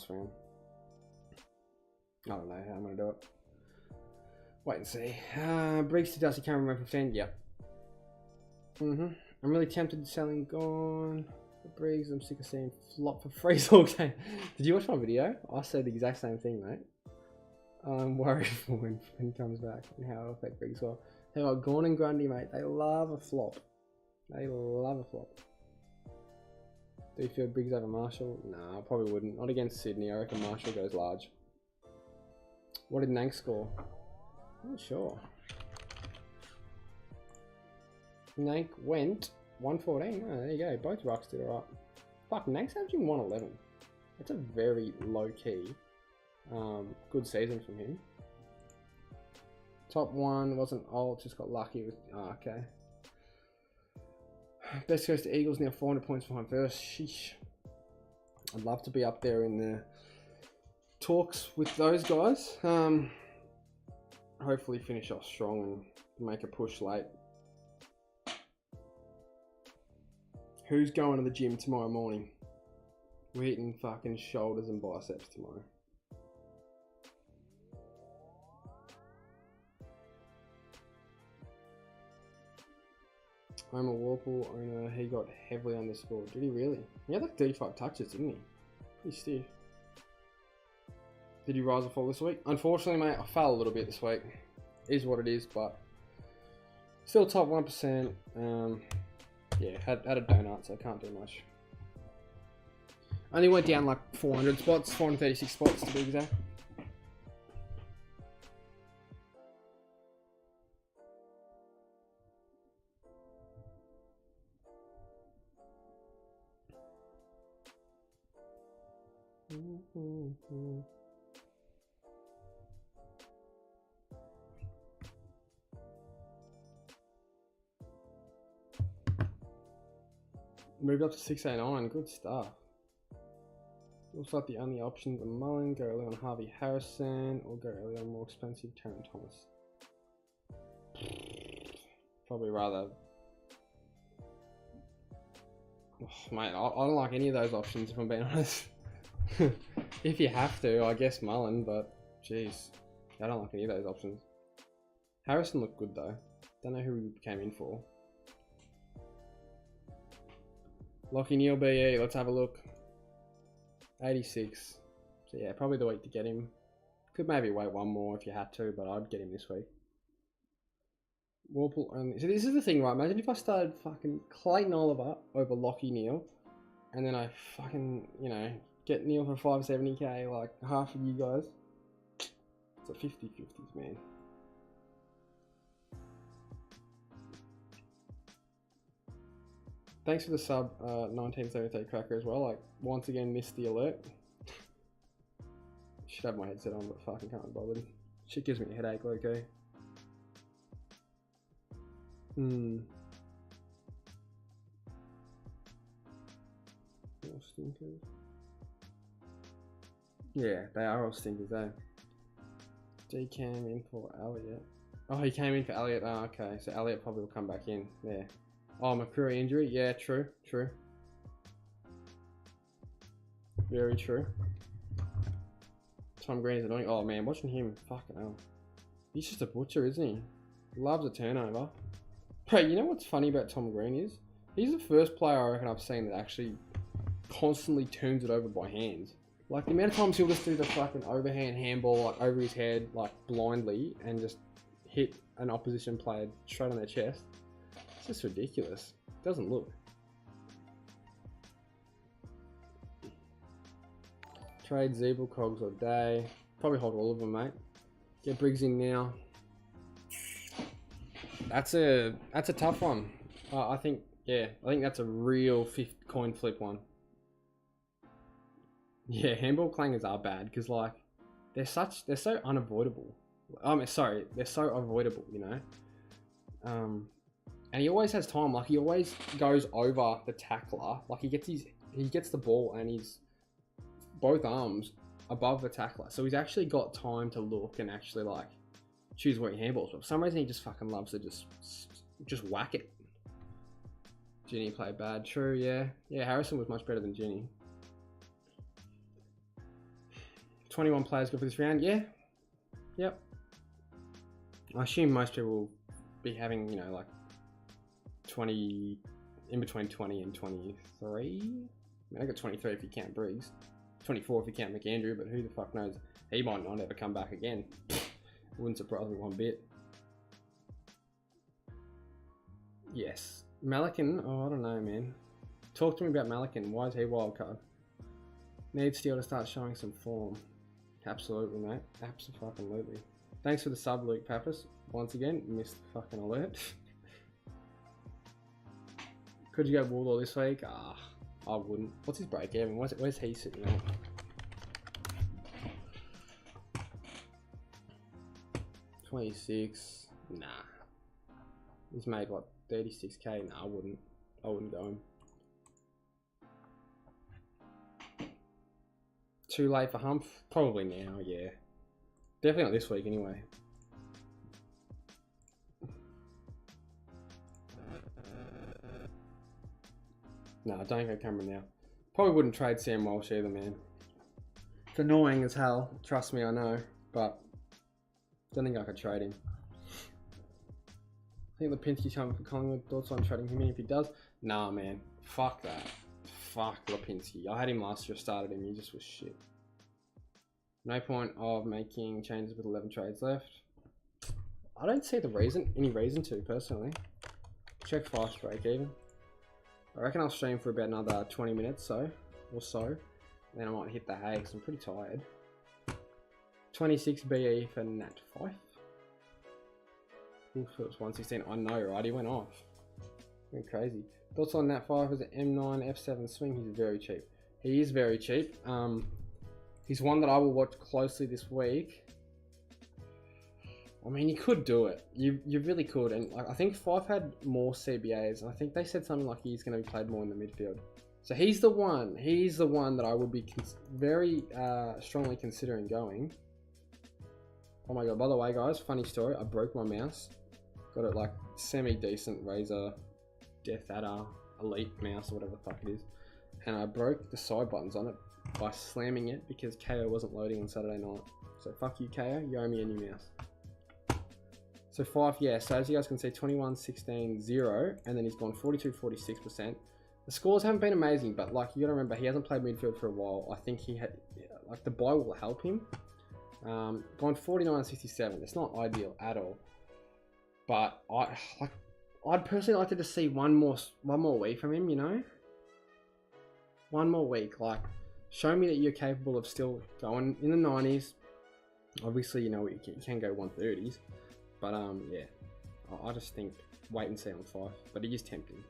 round. I don't know how I'm gonna do it. Wait and see. Briggs to Dusty Cameron round 15. Yep. I'm really tempted to selling Gone for Briggs. I'm sick of seeing flop for freeze all game. Did you watch my video? I said the exact same thing, mate. I'm worried for when he comes back and how it'll affect Briggs well. They got Gone and Grundy, mate. They love a flop. They love a flop. Do you feel Briggs over Marshall? Nah, I probably wouldn't. Not against Sydney. I reckon Marshall goes large. What did Nank score? I'm not sure. Nank went 114. Oh, there you go. Both Rucks did alright. Fuck, Nank's averaging 111. That's a very low key, good season from him. Top one wasn't old, just got lucky with. Oh, okay. Best goes to Eagles, now 400 points behind first. Sheesh. I'd love to be up there in the talks with those guys. hopefully finish off strong and make a push late. Who's going to the gym tomorrow morning? We're hitting fucking shoulders and biceps tomorrow. I'm a Warple owner. He got heavily underscored. Did he really? He had like 35 touches, didn't he? Pretty stiff. Did you rise or fall this week? Unfortunately, mate, I fell a little bit this week. Is what it is, but still top 1%. Yeah, had a donut, so I can't do much. Only went down like 400 spots, 436 spots to be exact. Moved up to 689, good stuff. Looks like the only options are Mullen, go early on Harvey Harrison, or go early on more expensive Taron Thomas. Probably rather... Oh, mate, I don't like any of those options if I'm being honest. If you have to, I guess Mullen, but jeez, I don't like any of those options. Harrison looked good though. Don't know who he came in for. Lockie Neal BE, let's have a look. 86. So yeah, probably the week to get him. Could maybe wait one more if you had to, but I'd get him this week. Warple only. So this is the thing, right? Imagine if I started fucking Clayton Oliver over Lockie Neal, and then I fucking, you know, get Neal for 570k like half of you guys. It's a 50-50s, man. Thanks for the sub, 1973 Cracker as well. Like, once again, missed the alert. Should have my headset on, but fucking can't be bothered. Shit gives me a headache, okay? All stinkers. Yeah, they are all stinkers, eh? D came in for Elliot. Oh, he came in for Elliot. Oh, okay. So Elliot probably will come back in. Yeah. Oh, McCreary injury. Yeah, true. True. Very true. Tom Green is annoying. Oh, man. Watching him. Fucking hell. He's just a butcher, isn't he? Loves a turnover. Bro, you know what's funny about Tom Green is? He's the first player I reckon I've seen that actually constantly turns it over by hands. Like, the amount of times he'll just do the fucking overhand handball, like, over his head, like, blindly, and just hit an opposition player straight on their chest. It's just ridiculous. It doesn't look. Trade Zeeble, Cogs or Day. Probably hold all of them, mate. Get Briggs in now. That's a tough one. I think that's a real coin flip one. Yeah, handball clangers are bad because like they're so unavoidable. Sorry, they're so avoidable, you know. And he always has time. Like he always goes over the tackler. Like he gets the ball and he's both arms above the tackler, so he's actually got time to look and actually like choose where he handballs. But for some reason, he just fucking loves to just whack it. Ginny played bad. True, yeah. Yeah, Harrison was much better than Ginny. 21 players go for this round. Yeah. Yep. I assume most people will be having, you know, like 20, in between 20 and 23. I mean, I got 23 if you count Briggs. 24 if you count McAndrew, but who the fuck knows? He might not ever come back again. Wouldn't surprise me one bit. Yes. Malakin, oh, I don't know, man. Talk to me about Malakin. Why is he wildcard? Needs Steel to start showing some form. Absolutely, mate. Absolutely. Thanks for the sub, Luke Pappas. Once again, missed the fucking alert. Could you go Wardlaw this week? Ah, I wouldn't. What's his break even? Where's he sitting at? $26. Nah. He's made what, 36k? Nah, I wouldn't go him. Too late for Humph? Probably now, yeah. Definitely not this week anyway. No, don't go Cameron now. Probably wouldn't trade Sam Walsh either, man. It's annoying as hell. Trust me, I know. But don't think I could trade him. I think Lipinski's coming for Collingwood. Thoughts on trading him in if he does? Nah, man. Fuck that. Fuck Lipinski. I had him last year, started him. He just was shit. No point of making changes with 11 trades left. I don't see any reason to, personally. Check fast break even. I reckon I'll stream for about another 20 minutes or so. Then I might hit the hay because I'm pretty tired. 26 BE for Nat Fife. Ooh, it was 116. I know, right? He went off. Went crazy. Thoughts on Nat Fife as an M9 F7 swing? He's very cheap. He is very cheap. He's one that I will watch closely this week. I mean, you could do it. You really could. And like, I think Fife had more CBAs. And I think they said something like he's going to be played more in the midfield. So he's the one. He's the one that I would be very strongly considering going. Oh my god, by the way, guys, funny story. I broke my mouse. Got it like semi-decent Razer Death Adder Elite mouse or whatever the fuck it is. And I broke the side buttons on it by slamming it because KO wasn't loading on Saturday night. So fuck you, KO. You owe me a new mouse. So Fife, yeah, so as you guys can see, 21, 16, 0, and then he's gone 42, 46%. The scores haven't been amazing, but like, you gotta remember, he hasn't played midfield for a while. I think he had, like, the bye will help him. Gone 49, 67. It's not ideal at all. But I'd personally like to just see one more week from him, you know? One more week, like, show me that you're capable of still going in the 90s. Obviously, you know, you can go 130s. But, yeah, I just think wait and see on Fife. But it is tempting.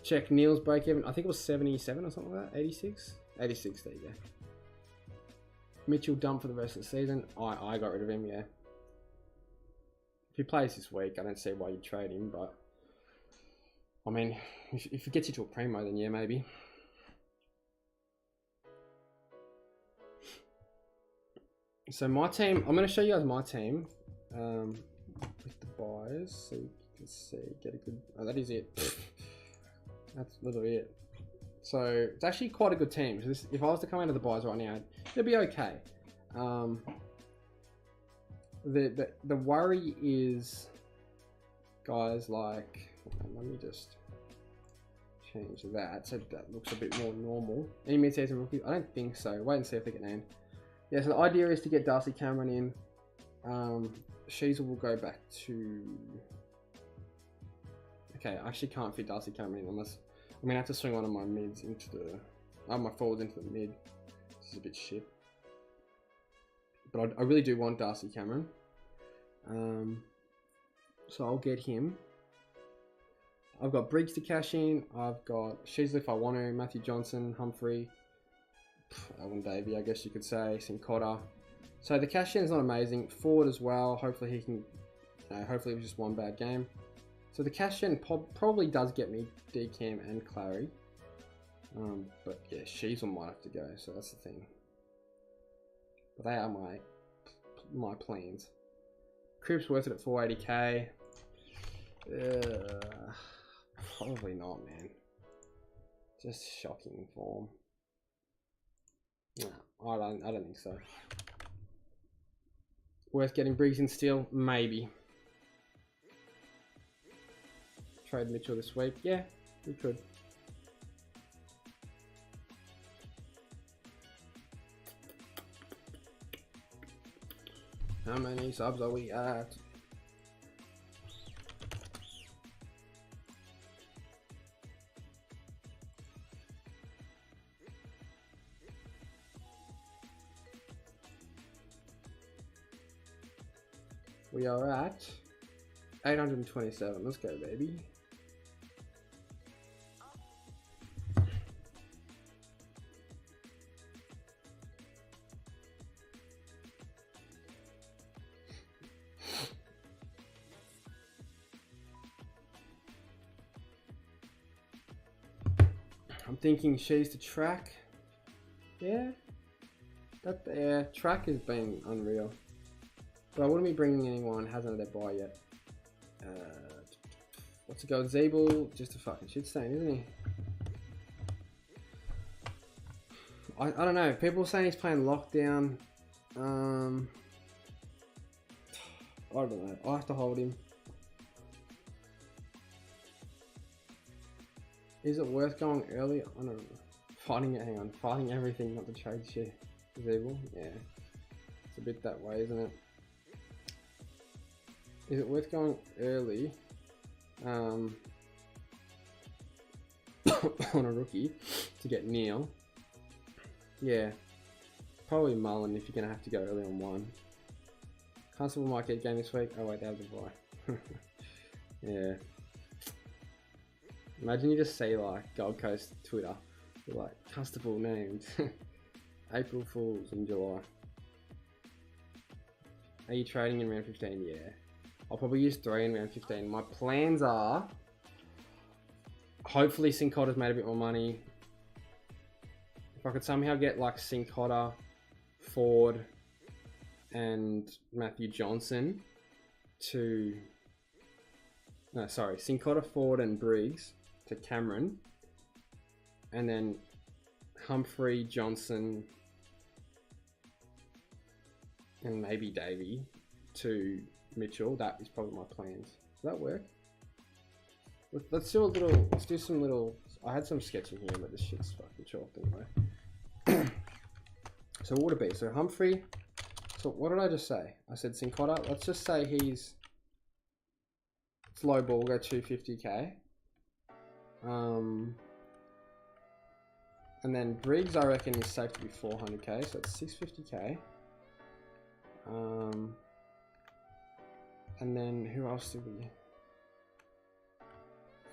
Check Neil's break even. I think it was 77 or something like that. 86? 86, there you go. Mitchell dumped for the rest of the season. I got rid of him, yeah. If he plays this week, I don't see why you'd trade him. But, I mean, if it gets you to a primo, then yeah, maybe. So my team, I'm going to show you guys my team. With the buys, so you can see, get a good, oh, that is it. That's literally it. So it's actually quite a good team. So this, if I was to come out of the buys right now, it'd be okay. The worry is, guys, like, let me just change that so that looks a bit more normal. Any mid-season rookies? I don't think so. Wait and see if they get named. Yeah, so the idea is to get Darcy Cameron in. Sheezel will go back to... Okay, I actually can't fit Darcy Cameron in unless... I'm going to have to swing one of my mids into the... my forwards into the mid. This is a bit shit. But I really do want Darcy Cameron. So I'll get him. I've got Briggs to cash in. I've got Sheezel if I want to. Matthew Johnson, Humphrey. Owen Davey, I guess you could say. Sincotta. So the cash in is not amazing. Forward as well. Hopefully he can... hopefully it was just one bad game. So the cash in probably does get me D-Cam and Clary. But yeah, Sheezel might have to go. So that's the thing. But they are my plans. Cripps worth it at 480k. Probably not, man. Just shocking form. No, I don't think so. Worth getting Briggs in still? Maybe. Trade Mitchell this week? Yeah, we could. How many subs are we at? We are at 827. Let's go, baby. I'm thinking she's to track. Yeah. Track has been unreal. But I wouldn't be bringing anyone hasn't had their buy yet. What's it go? Zeeble, just a fucking shit stain, isn't he? I don't know. People are saying he's playing lockdown. I don't know. I'll have to hold him. Is it worth going early? I don't know. Fighting it, hang on. Fighting everything, not the trade shit. Is evil? Yeah. It's a bit that way, isn't it? Is it worth going early? On a rookie to get Neil? Yeah. Probably Mullen if you're going to have to go early on one. Constable might get a game this week. Oh wait, they have the bye. Yeah. Imagine you just see like Gold Coast Twitter. You're like, Constable named. April Fools in July. Are you trading in round 15? Yeah. I'll probably use 3 in round 15. My plans are... Hopefully Sincotta's made a bit more money. If I could somehow get like Sincotta, Ford, and Matthew Johnson to... No, sorry. Sincotta, Ford, and Briggs to Cameron. And then Humphrey, Johnson, and maybe Davey to Mitchell. That is probably my plans. Does that work? Let's do a little, let's do some little, I had some sketching here, but this shit's fucking chalked anyway. So what would it be? So Humphrey, so what did I just say? I said Sincotta. Let's just say he's, it's low ball, go 250k. And then Briggs, I reckon, is safe to be 400k, so it's 650k. And then who else do we?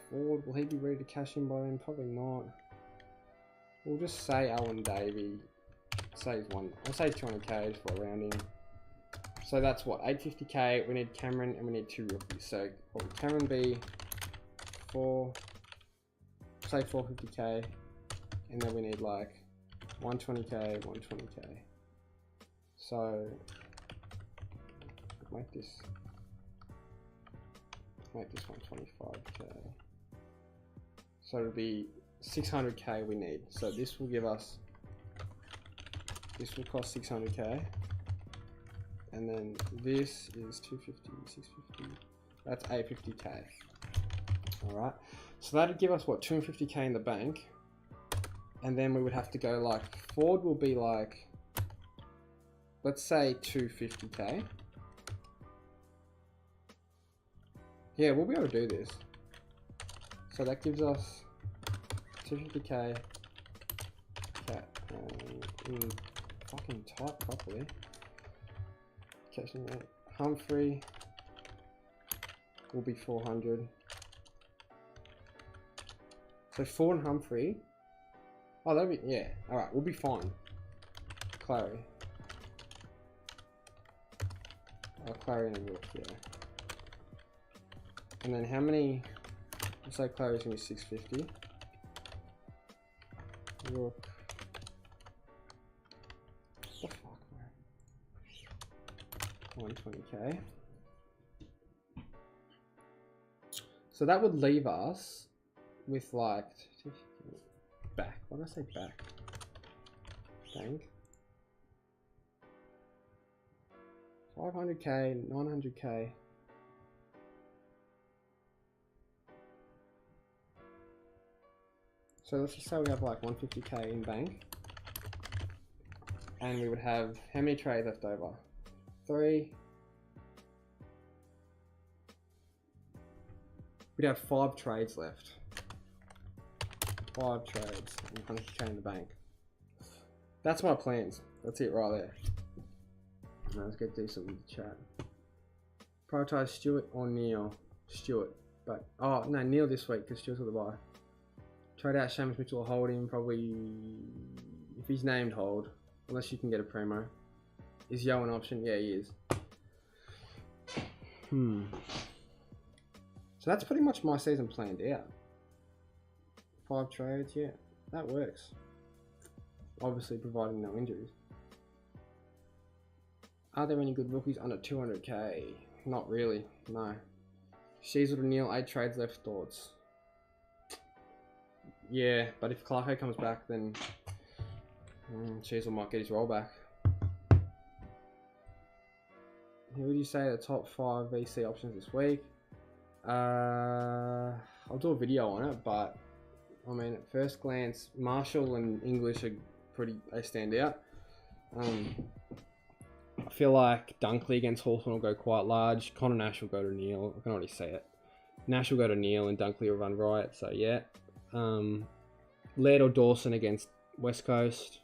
Ford, will he be ready to cash in by then? Probably not. We'll just say Alan Davey. Say he's one. I'll say 200k just for rounding. So that's what, 850k. We need Cameron and we need 2 rookies. So what would Cameron be? Say 450k. And then we need like 120k, 120k. So make this 125k. So it'll be 600k we need. So this will give us, this will cost 600k. And then this is 250, 650. That's 850k. Alright. So that'd give us what, 250k in the bank. And then we would have to go like, Ford will be like, let's say 250k. Yeah, we'll be able to do this. So that gives us 250k. Fucking type properly. Catching that. Humphrey will be 400. So Ford and Humphrey. Oh, that'll be, yeah. Alright, we'll be fine. Clary. Oh, Clary and a Rook, yeah. And then how many? Let's say Clary's gonna be 650. Rook. What the fuck, man? 120k. So that would leave us with like back. What did I say back? Bank. 500k, 900k. So let's just say we have like 150k in bank. And we would have how many trades left over? 3. We'd have 5 trades left. 5 trades and 100k in the bank. That's my plans. That's it right there. Now let's get decent with the chat. Prioritize Stewart or Neil? Stewart. But, oh no, Neil this week because Stewart's got the bye. Trade out Seamus Mitchell or hold him. Probably, if he's named, hold. Unless you can get a primo. Is Yo an option? Yeah, he is. So that's pretty much my season planned out. 5 trades, yeah, that works. Obviously, providing no injuries. Are there any good rookies under 200k? Not really, no. Sheasel to Neil, 8 trades left, thoughts. Yeah, but if Clarko comes back, then Cheezel might get his roll back. Who would you say the top 5 VC options this week? I'll do a video on it, but I mean, at first glance, Marshall and English are they stand out. I feel like Dunkley against Hawthorn will go quite large. Connor Nash will go to Neil. I can already say it. Nash will go to Neil and Dunkley will run right. So yeah. Laird or Dawson against West Coast.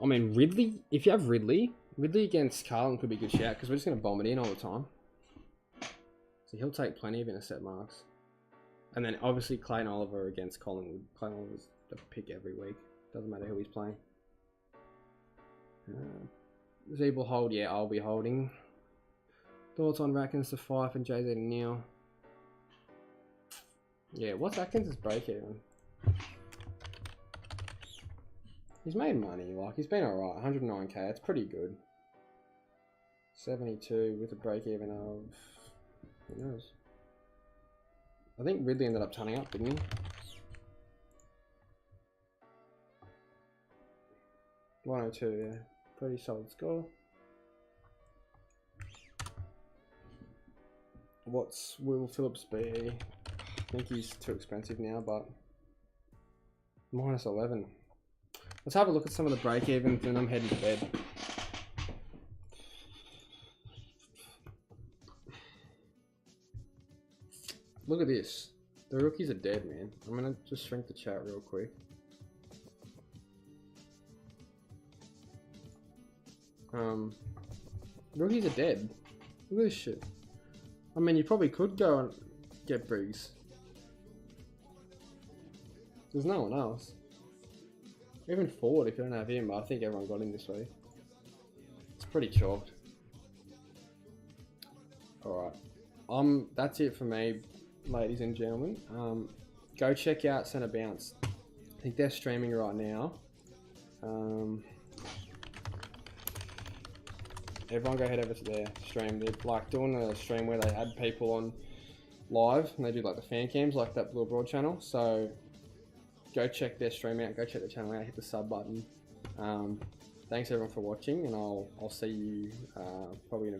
I mean, Ridley. If you have Ridley against Carlton could be a good shout because we're just going to bomb it in all the time. So he'll take plenty of intercept marks. And then obviously Clayton Oliver against Collingwood. Clayton Oliver's the pick every week. Doesn't matter who he's playing. Zeeble hold, yeah, I'll be holding. Thoughts on Rackins to Fife and JZ to Neil? Yeah, what's Atkins' break even? He's made money, like he's been alright. 109k, that's pretty good. 72 with a break even of, who knows? I think Ridley ended up turning up, didn't he? $102, yeah. Pretty solid score. What's Will Phillips be? I think he's too expensive now, but minus 11. Let's have a look at some of the break-evens and I'm heading to bed. Look at this. The rookies are dead, man. I'm gonna just shrink the chat real quick. Rookies are dead. Look at this shit. I mean, you probably could go and get Briggs. There's no one else. Even Ford if you don't have him, but I think everyone got him this week. It's pretty chalked. Alright. That's it for me, ladies and gentlemen. Go check out Centre Bounce. I think they're streaming right now. Everyone go head over to their stream. They're like doing a stream where they had people on live and they do like the fan cams like that Blue Broad channel. So go check their stream out, go check the channel out, hit the sub button. Thanks everyone for watching and I'll see you probably in a